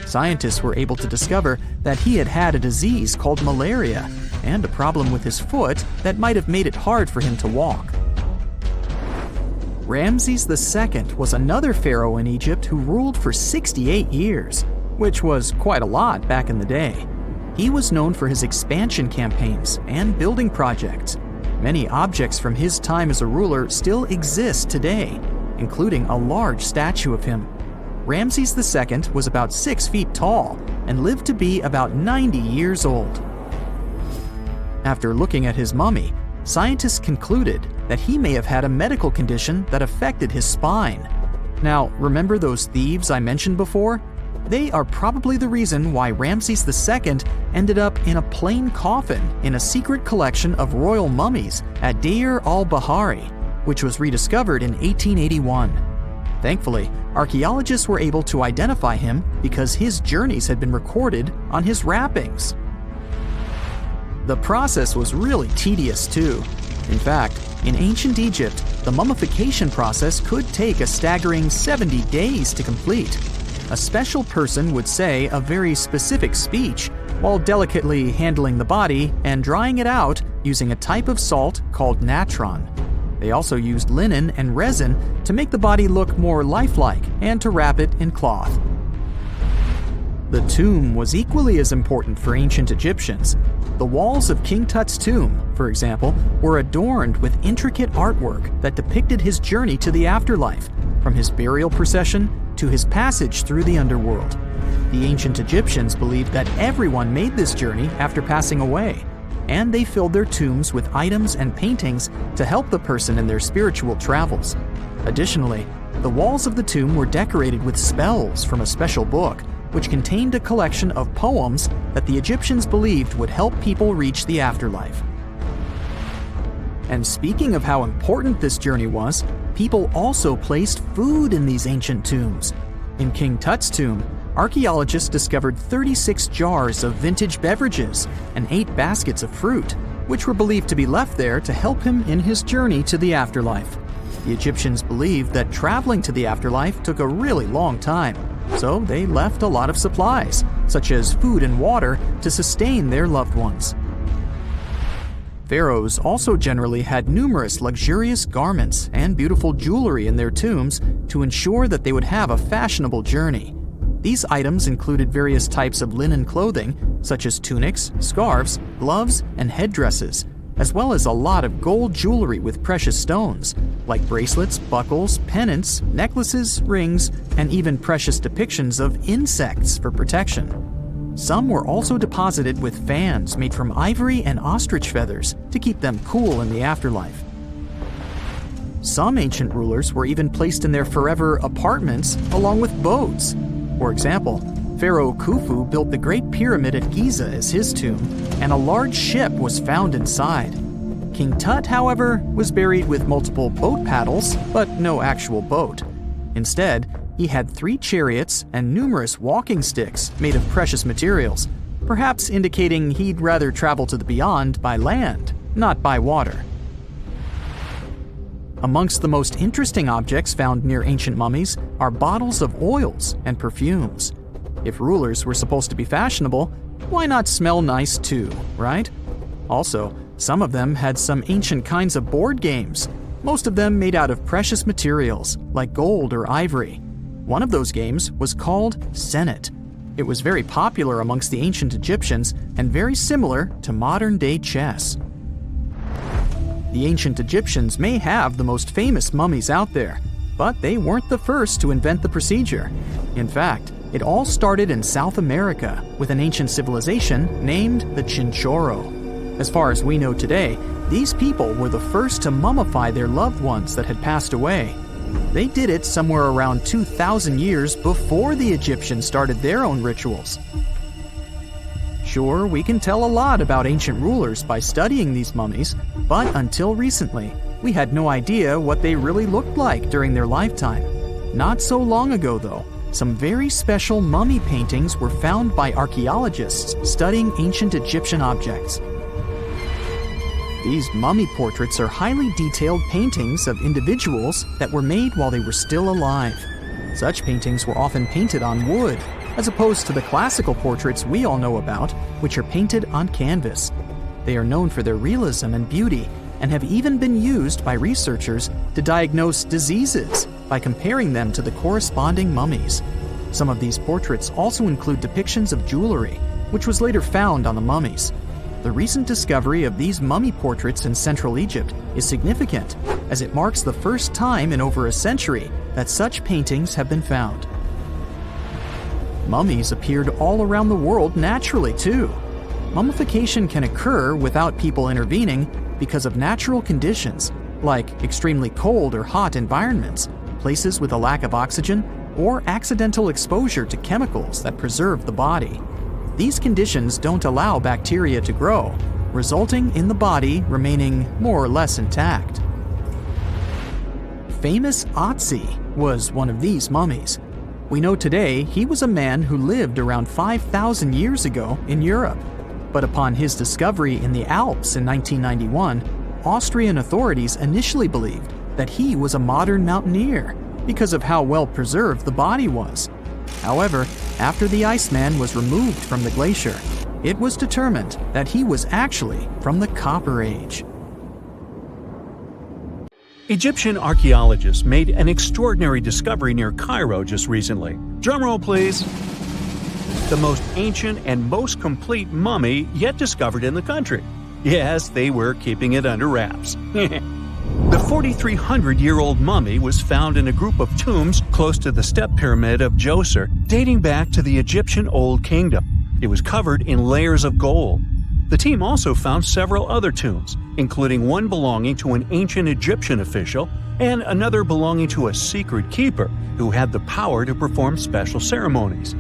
Scientists were able to discover that he had had a disease called malaria and a problem with his foot that might have made it hard for him to walk. Ramses II was another pharaoh in Egypt who ruled for 68 years, which was quite a lot back in the day. He was known for his expansion campaigns and building projects. Many objects from his time as a ruler still exist today, including a large statue of him. Ramses II was about 6 feet tall and lived to be about 90 years old. After looking at his mummy, scientists concluded that he may have had a medical condition that affected his spine. Now, remember those thieves I mentioned before? They are probably the reason why Ramses II ended up in a plain coffin in a secret collection of royal mummies at Deir al-Bahari, which was rediscovered in 1881. Thankfully, archaeologists were able to identify him because his journeys had been recorded on his wrappings. The process was really tedious too. In fact, in ancient Egypt, the mummification process could take a staggering 70 days to complete. A special person would say a very specific speech while delicately handling the body and drying it out using a type of salt called natron. They also used linen and resin to make the body look more lifelike and to wrap it in cloth. The tomb was equally as important for ancient Egyptians. The walls of King Tut's tomb, for example, were adorned with intricate artwork that depicted his journey to the afterlife, from his burial procession to his passage through the underworld. The ancient Egyptians believed that everyone made this journey after passing away, and they filled their tombs with items and paintings to help the person in their spiritual travels. Additionally, the walls of the tomb were decorated with spells from a special book, which contained a collection of poems that the Egyptians believed would help people reach the afterlife. And speaking of how important this journey was, people also placed food in these ancient tombs. In King Tut's tomb, archaeologists discovered 36 jars of vintage beverages and 8 baskets of fruit, which were believed to be left there to help him in his journey to the afterlife. The Egyptians believed that traveling to the afterlife took a really long time, so they left a lot of supplies, such as food and water, to sustain their loved ones. Pharaohs also generally had numerous luxurious garments and beautiful jewelry in their tombs to ensure that they would have a fashionable journey. These items included various types of linen clothing, such as tunics, scarves, gloves, and headdresses, as well as a lot of gold jewelry with precious stones, like bracelets, buckles, pendants, necklaces, rings, and even precious depictions of insects for protection. Some were also deposited with fans made from ivory and ostrich feathers to keep them cool in the afterlife. Some ancient rulers were even placed in their forever apartments along with boats. For example, Pharaoh Khufu built the Great Pyramid at Giza as his tomb, and a large ship was found inside. King Tut, however, was buried with multiple boat paddles, but no actual boat. Instead, he had 3 chariots and numerous walking sticks made of precious materials, perhaps indicating he'd rather travel to the beyond by land, not by water. Amongst the most interesting objects found near ancient mummies are bottles of oils and perfumes. If rulers were supposed to be fashionable, why not smell nice too, right? Also, some of them had some ancient kinds of board games, most of them made out of precious materials like gold or ivory. One of those games was called Senet. It was very popular amongst the ancient Egyptians and very similar to modern-day chess. The ancient Egyptians may have the most famous mummies out there, but they weren't the first to invent the procedure. In fact, it all started in South America with an ancient civilization named the Chinchorro. As far as we know today, these people were the first to mummify their loved ones that had passed away. They did it somewhere around 2,000 years before the Egyptians started their own rituals. Sure, we can tell a lot about ancient rulers by studying these mummies, but until recently, we had no idea what they really looked like during their lifetime. Not so long ago, though, some very special mummy paintings were found by archaeologists studying ancient Egyptian objects. These mummy portraits are highly detailed paintings of individuals that were made while they were still alive. Such paintings were often painted on wood, as opposed to the classical portraits we all know about, which are painted on canvas. They are known for their realism and beauty, and have even been used by researchers to diagnose diseases by comparing them to the corresponding mummies. Some of these portraits also include depictions of jewelry, which was later found on the mummies. The recent discovery of these mummy portraits in Central Egypt is significant, as it marks the first time in over a century that such paintings have been found. Mummies appeared all around the world naturally, too. Mummification can occur without people intervening because of natural conditions, like extremely cold or hot environments, places with a lack of oxygen, or accidental exposure to chemicals that preserve the body. These conditions don't allow bacteria to grow, resulting in the body remaining more or less intact. Famous Oetzi was one of these mummies. We know today he was a man who lived around 5,000 years ago in Europe. But upon his discovery in the Alps in 1991, Austrian authorities initially believed that he was a modern mountaineer because of how well preserved the body was. However, after the Iceman was removed from the glacier, it was determined that he was actually from the Copper Age. Egyptian archaeologists made an extraordinary discovery near Cairo just recently. Drumroll, please. The most ancient and most complete mummy yet discovered in the country. Yes, they were keeping it under wraps. The 4,300-year-old mummy was found in a group of tombs close to the step pyramid of Djoser, dating back to the Egyptian Old Kingdom. It was covered in layers of gold. The team also found several other tombs, including one belonging to an ancient Egyptian official and another belonging to a secret keeper who had the power to perform special ceremonies.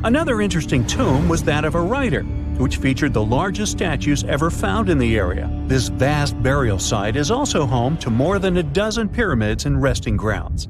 Another interesting tomb was that of a writer, which featured the largest statues ever found in the area. This vast burial site is also home to more than a dozen pyramids and resting grounds.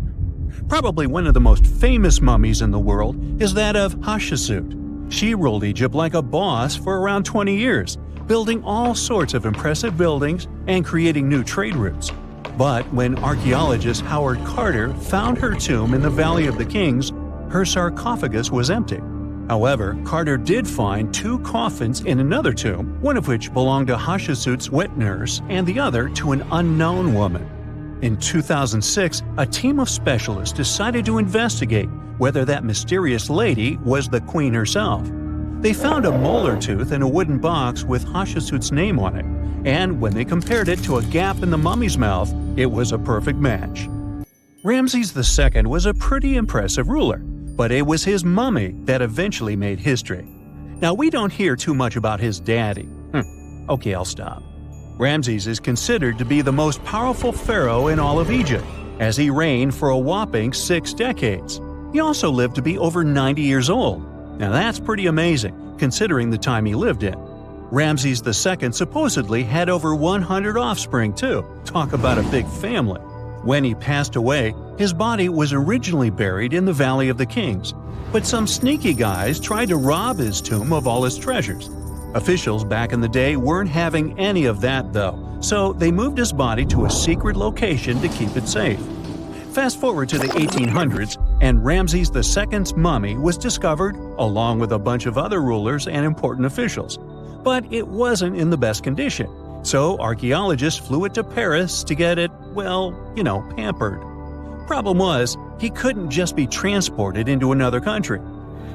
Probably one of the most famous mummies in the world is that of Hatshepsut. She ruled Egypt like a boss for around 20 years, building all sorts of impressive buildings and creating new trade routes. But when archaeologist Howard Carter found her tomb in the Valley of the Kings, her sarcophagus was empty. However, Carter did find 2 coffins in another tomb, one of which belonged to Hatshepsut's wet nurse and the other to an unknown woman. In 2006, a team of specialists decided to investigate whether that mysterious lady was the queen herself. They found a molar tooth in a wooden box with Hatshepsut's name on it, and when they compared it to a gap in the mummy's mouth, it was a perfect match. Ramses II was a pretty impressive ruler, but it was his mummy that eventually made history. Now, we don't hear too much about his daddy. Okay, I'll stop. Ramses is considered to be the most powerful pharaoh in all of Egypt, as he reigned for a whopping 6 decades. He also lived to be over 90 years old. Now that's pretty amazing, considering the time he lived in. Ramses II supposedly had over 100 offspring too. Talk about a big family. When he passed away, his body was originally buried in the Valley of the Kings, but some sneaky guys tried to rob his tomb of all his treasures. Officials back in the day weren't having any of that though, so they moved his body to a secret location to keep it safe. Fast forward to the 1800s, and Ramses II's mummy was discovered along with a bunch of other rulers and important officials. But it wasn't in the best condition, so archaeologists flew it to Paris to get it, pampered. Problem was, he couldn't just be transported into another country.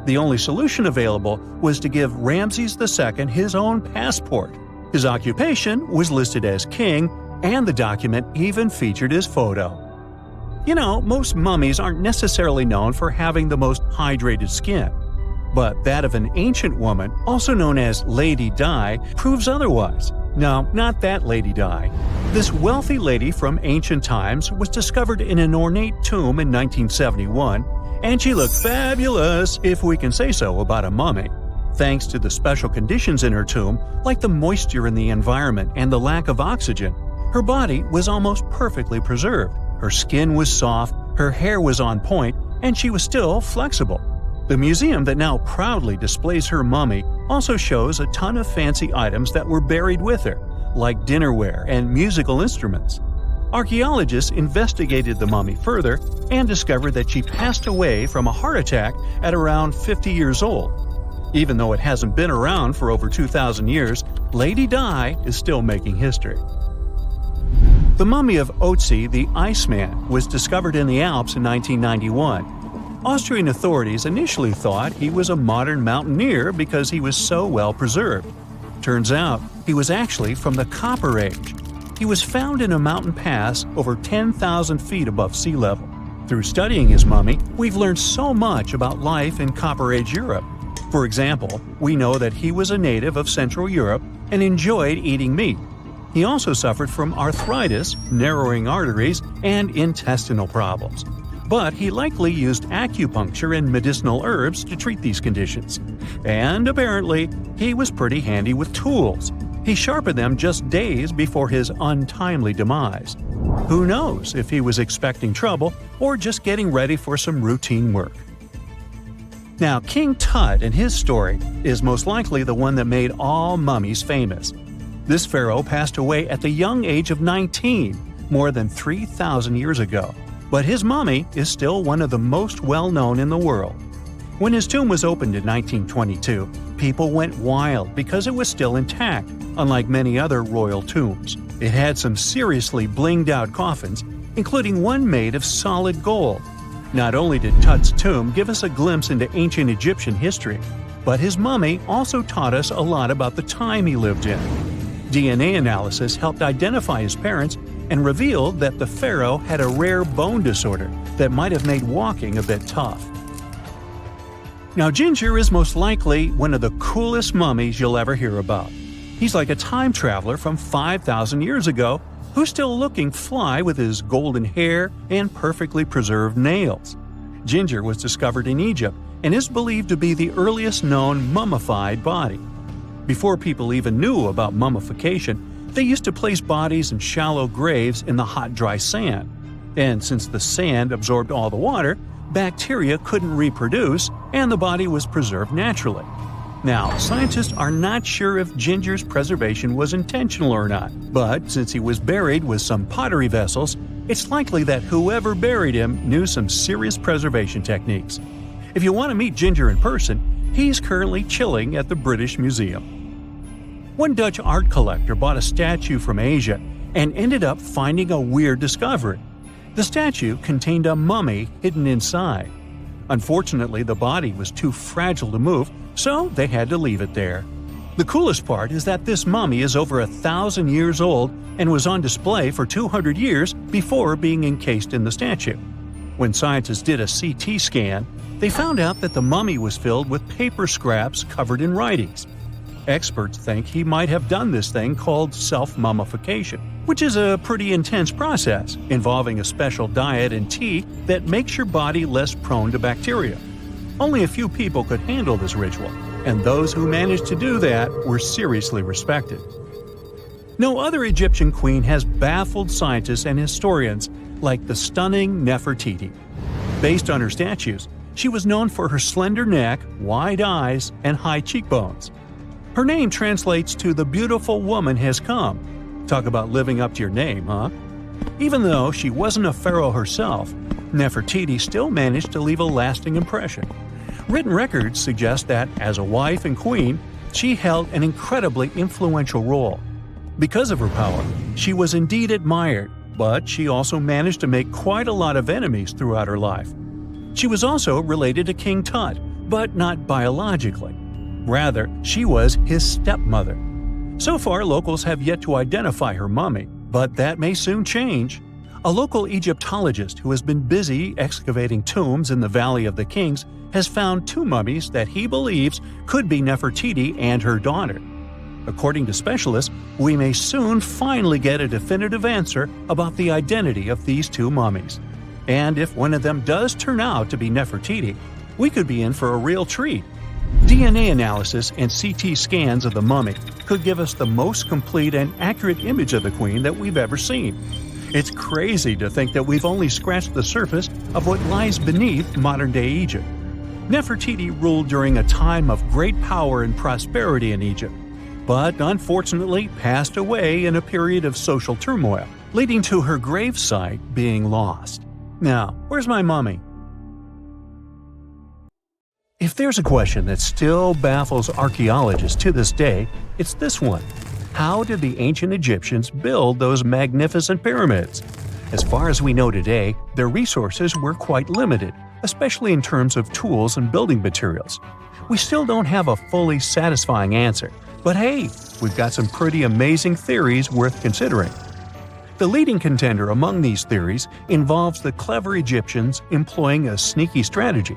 The only solution available was to give Ramses II his own passport. His occupation was listed as king, and the document even featured his photo. Most mummies aren't necessarily known for having the most hydrated skin. But that of an ancient woman, also known as Lady Di, proves otherwise. No, not that Lady Di. This wealthy lady from ancient times was discovered in an ornate tomb in 1971, and she looked fabulous, if we can say so about a mummy. Thanks to the special conditions in her tomb, like the moisture in the environment and the lack of oxygen, her body was almost perfectly preserved. Her skin was soft, her hair was on point, and she was still flexible. The museum that now proudly displays her mummy also shows a ton of fancy items that were buried with her, like dinnerware and musical instruments. Archaeologists investigated the mummy further and discovered that she passed away from a heart attack at around 50 years old. Even though it hasn't been around for over 2,000 years, Lady Di is still making history. The mummy of Oetzi the Iceman was discovered in the Alps in 1991. Austrian authorities initially thought he was a modern mountaineer because he was so well preserved. Turns out, he was actually from the Copper Age. He was found in a mountain pass over 10,000 feet above sea level. Through studying his mummy, we've learned so much about life in Copper Age Europe. For example, we know that he was a native of Central Europe and enjoyed eating meat. He also suffered from arthritis, narrowing arteries, and intestinal problems. But he likely used acupuncture and medicinal herbs to treat these conditions. And apparently, he was pretty handy with tools. He sharpened them just days before his untimely demise. Who knows if he was expecting trouble or just getting ready for some routine work. Now, King Tut and his story is most likely the one that made all mummies famous. This pharaoh passed away at the young age of 19, more than 3,000 years ago, but his mummy is still one of the most well-known in the world. When his tomb was opened in 1922, people went wild because it was still intact, unlike many other royal tombs. It had some seriously blinged-out coffins, including one made of solid gold. Not only did Tut's tomb give us a glimpse into ancient Egyptian history, but his mummy also taught us a lot about the time he lived in. DNA analysis helped identify his parents and revealed that the pharaoh had a rare bone disorder that might have made walking a bit tough. Now, Ginger is most likely one of the coolest mummies you'll ever hear about. He's like a time traveler from 5,000 years ago who's still looking fly with his golden hair and perfectly preserved nails. Ginger was discovered in Egypt and is believed to be the earliest known mummified body. Before people even knew about mummification, they used to place bodies in shallow graves in the hot, dry sand. And since the sand absorbed all the water, bacteria couldn't reproduce and the body was preserved naturally. Now, scientists are not sure if Ginger's preservation was intentional or not, but since he was buried with some pottery vessels, it's likely that whoever buried him knew some serious preservation techniques. If you want to meet Ginger in person, he's currently chilling at the British Museum. One Dutch art collector bought a statue from Asia and ended up finding a weird discovery. The statue contained a mummy hidden inside. Unfortunately, the body was too fragile to move, so they had to leave it there. The coolest part is that this mummy is over 1,000 years old and was on display for 200 years before being encased in the statue. When scientists did a CT scan, they found out that the mummy was filled with paper scraps covered in writings. Experts think he might have done this thing called self-mummification, which is a pretty intense process involving a special diet and tea that makes your body less prone to bacteria. Only a few people could handle this ritual, and those who managed to do that were seriously respected. No other Egyptian queen has baffled scientists and historians like the stunning Nefertiti. Based on her statues, she was known for her slender neck, wide eyes, and high cheekbones. Her name translates to "the beautiful woman has come." Talk about living up to your name, huh? Even though she wasn't a pharaoh herself, Nefertiti still managed to leave a lasting impression. Written records suggest that, as a wife and queen, she held an incredibly influential role. Because of her power, she was indeed admired, but she also managed to make quite a lot of enemies throughout her life. She was also related to King Tut, but not biologically. Rather, she was his stepmother. So far, locals have yet to identify her mummy, but that may soon change. A local Egyptologist who has been busy excavating tombs in the Valley of the Kings has found two mummies that he believes could be Nefertiti and her daughter. According to specialists, we may soon finally get a definitive answer about the identity of these two mummies. And if one of them does turn out to be Nefertiti, we could be in for a real treat. DNA analysis and CT scans of the mummy could give us the most complete and accurate image of the queen that we've ever seen. It's crazy to think that we've only scratched the surface of what lies beneath modern-day Egypt. Nefertiti ruled during a time of great power and prosperity in Egypt, but unfortunately passed away in a period of social turmoil, leading to her gravesite being lost. Now, where's my mummy? If there's a question that still baffles archaeologists to this day, it's this one. How did the ancient Egyptians build those magnificent pyramids? As far as we know today, their resources were quite limited, especially in terms of tools and building materials. We still don't have a fully satisfying answer, but hey, we've got some pretty amazing theories worth considering. The leading contender among these theories involves the clever Egyptians employing a sneaky strategy.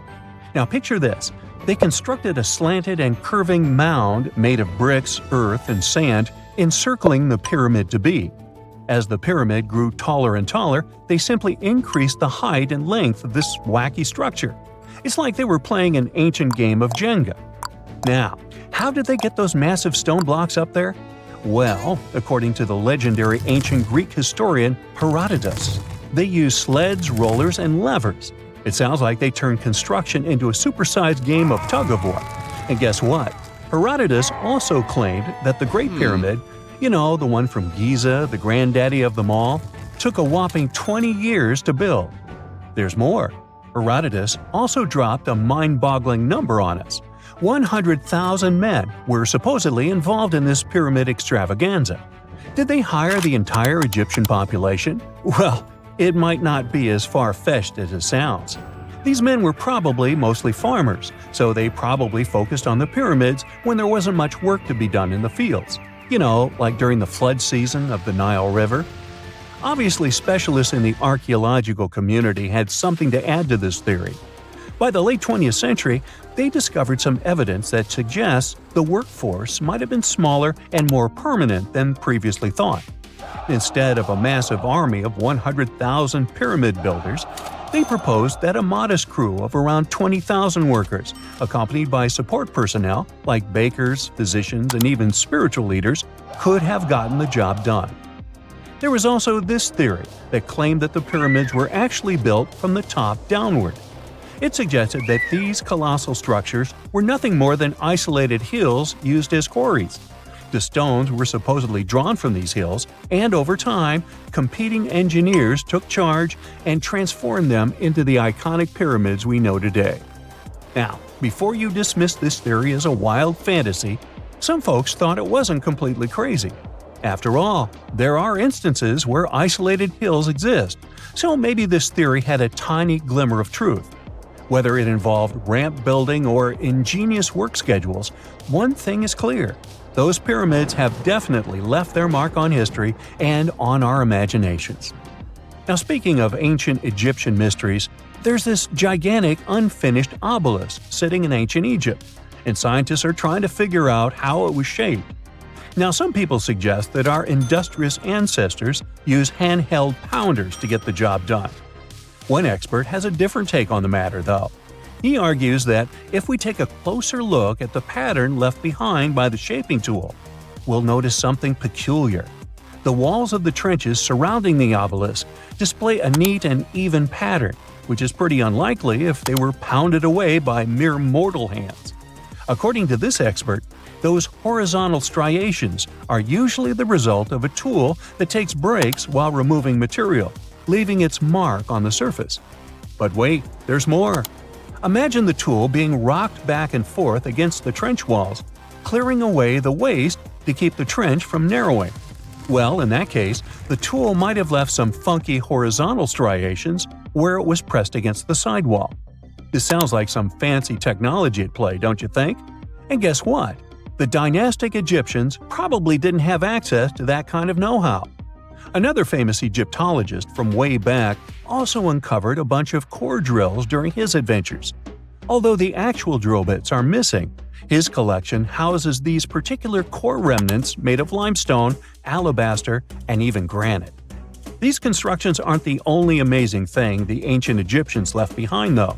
Now picture this. They constructed a slanted and curving mound made of bricks, earth, and sand encircling the pyramid to be. As the pyramid grew taller and taller, they simply increased the height and length of this wacky structure. It's like they were playing an ancient game of Jenga. Now, how did they get those massive stone blocks up there? Well, according to the legendary ancient Greek historian Herodotus, they used sleds, rollers, and levers. It sounds like they turned construction into a supersized game of tug-of-war. And guess what? Herodotus also claimed that the Great Pyramid, the one from Giza, the granddaddy of them all, took a whopping 20 years to build. There's more. Herodotus also dropped a mind-boggling number on us. 100,000 men were supposedly involved in this pyramid extravaganza. Did they hire the entire Egyptian population? Well, it might not be as far-fetched as it sounds. These men were probably mostly farmers, so they probably focused on the pyramids when there wasn't much work to be done in the fields. You know, like during the flood season of the Nile River. Obviously, specialists in the archaeological community had something to add to this theory. By the late 20th century, they discovered some evidence that suggests the workforce might have been smaller and more permanent than previously thought. Instead of a massive army of 100,000 pyramid builders, they proposed that a modest crew of around 20,000 workers, accompanied by support personnel like bakers, physicians, and even spiritual leaders, could have gotten the job done. There was also this theory that claimed that the pyramids were actually built from the top downward. It suggested that these colossal structures were nothing more than isolated hills used as quarries. The stones were supposedly drawn from these hills, and over time, competing engineers took charge and transformed them into the iconic pyramids we know today. Now, before you dismiss this theory as a wild fantasy, some folks thought it wasn't completely crazy. After all, there are instances where isolated hills exist, so maybe this theory had a tiny glimmer of truth. Whether it involved ramp building or ingenious work schedules, one thing is clear. Those pyramids have definitely left their mark on history and on our imaginations. Now, speaking of ancient Egyptian mysteries, there's this gigantic unfinished obelisk sitting in ancient Egypt, and scientists are trying to figure out how it was shaped. Now, some people suggest that our industrious ancestors used handheld pounders to get the job done. One expert has a different take on the matter, though. He argues that if we take a closer look at the pattern left behind by the shaping tool, we'll notice something peculiar. The walls of the trenches surrounding the obelisk display a neat and even pattern, which is pretty unlikely if they were pounded away by mere mortal hands. According to this expert, those horizontal striations are usually the result of a tool that takes breaks while removing material, leaving its mark on the surface. But wait, there's more. Imagine the tool being rocked back and forth against the trench walls, clearing away the waste to keep the trench from narrowing. Well, in that case, the tool might have left some funky horizontal striations where it was pressed against the sidewall. This sounds like some fancy technology at play, don't you think? And guess what? The dynastic Egyptians probably didn't have access to that kind of know-how. Another famous Egyptologist from way back also uncovered a bunch of core drills during his adventures. Although the actual drill bits are missing, his collection houses these particular core remnants made of limestone, alabaster, and even granite. These constructions aren't the only amazing thing the ancient Egyptians left behind, though.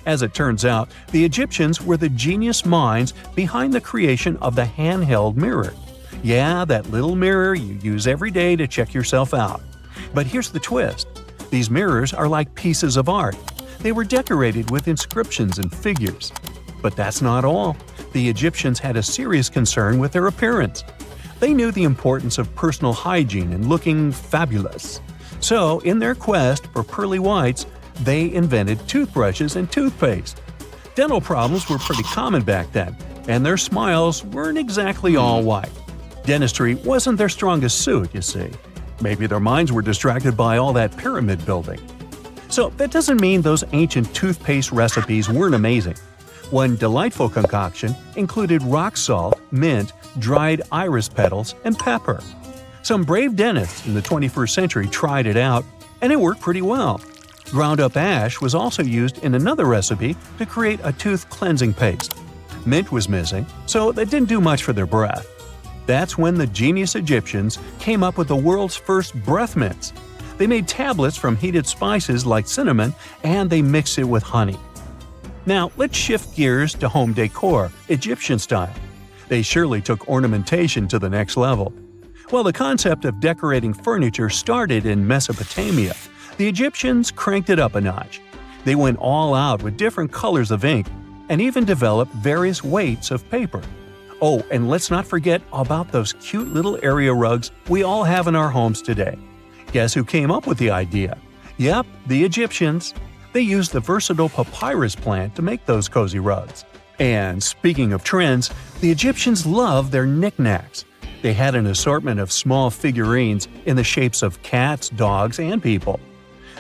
As it turns out, the Egyptians were the genius minds behind the creation of the handheld mirror. Yeah, that little mirror you use every day to check yourself out. But here's the twist. These mirrors are like pieces of art. They were decorated with inscriptions and figures. But that's not all. The Egyptians had a serious concern with their appearance. They knew the importance of personal hygiene and looking fabulous. So, in their quest for pearly whites, they invented toothbrushes and toothpaste. Dental problems were pretty common back then, and their smiles weren't exactly all white. Dentistry wasn't their strongest suit, you see. Maybe their minds were distracted by all that pyramid building. So that doesn't mean those ancient toothpaste recipes weren't amazing. One delightful concoction included rock salt, mint, dried iris petals, and pepper. Some brave dentists in the 21st century tried it out, and it worked pretty well. Ground-up ash was also used in another recipe to create a tooth cleansing paste. Mint was missing, so that didn't do much for their breath. That's when the genius Egyptians came up with the world's first breath mints. They made tablets from heated spices like cinnamon, and they mixed it with honey. Now, let's shift gears to home decor, Egyptian style. They surely took ornamentation to the next level. While the concept of decorating furniture started in Mesopotamia, the Egyptians cranked it up a notch. They went all out with different colors of ink and even developed various weights of paper. Oh, and let's not forget about those cute little area rugs we all have in our homes today. Guess who came up with the idea? Yep, the Egyptians. They used the versatile papyrus plant to make those cozy rugs. And speaking of trends, the Egyptians loved their knickknacks. They had an assortment of small figurines in the shapes of cats, dogs, and people.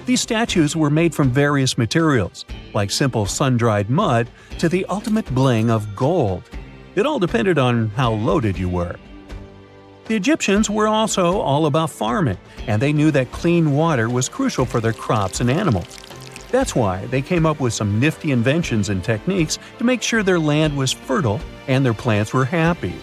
These statues were made from various materials, like simple sun-dried mud to the ultimate bling of gold. It all depended on how loaded you were. The Egyptians were also all about farming, and they knew that clean water was crucial for their crops and animals. That's why they came up with some nifty inventions and techniques to make sure their land was fertile and their plants were happy.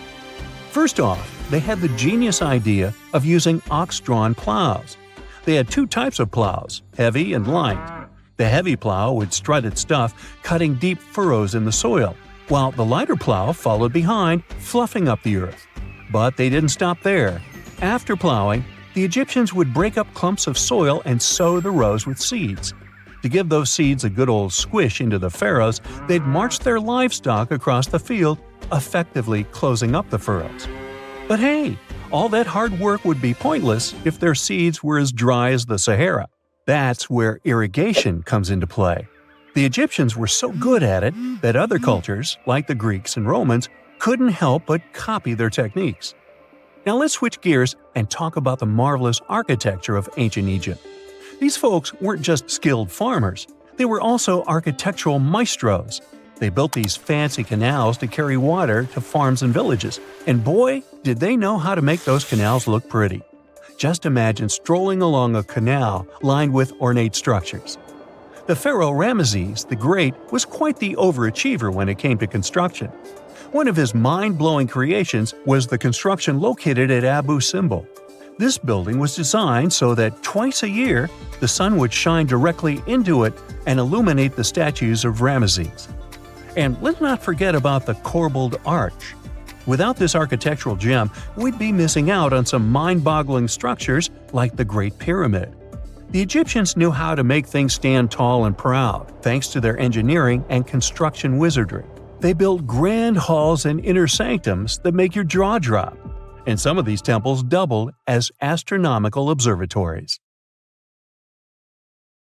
First off, they had the genius idea of using ox-drawn plows. They had two types of plows, heavy and light. The heavy plow would strut its stuff, cutting deep furrows in the soil, while the lighter plow followed behind, fluffing up the earth. But they didn't stop there. After plowing, the Egyptians would break up clumps of soil and sow the rows with seeds. To give those seeds a good old squish into the furrows, they'd march their livestock across the field, effectively closing up the furrows. But hey, all that hard work would be pointless if their seeds were as dry as the Sahara. That's where irrigation comes into play. The Egyptians were so good at it that other cultures, like the Greeks and Romans, couldn't help but copy their techniques. Now let's switch gears and talk about the marvelous architecture of ancient Egypt. These folks weren't just skilled farmers, they were also architectural maestros. They built these fancy canals to carry water to farms and villages, and boy, did they know how to make those canals look pretty. Just imagine strolling along a canal lined with ornate structures. The pharaoh Ramses the Great was quite the overachiever when it came to construction. One of his mind-blowing creations was the construction located at Abu Simbel. This building was designed so that twice a year, the sun would shine directly into it and illuminate the statues of Ramesses. And let's not forget about the corbelled arch. Without this architectural gem, we'd be missing out on some mind-boggling structures like the Great Pyramid. The Egyptians knew how to make things stand tall and proud, thanks to their engineering and construction wizardry. They built grand halls and inner sanctums that make your jaw drop. And some of these temples doubled as astronomical observatories.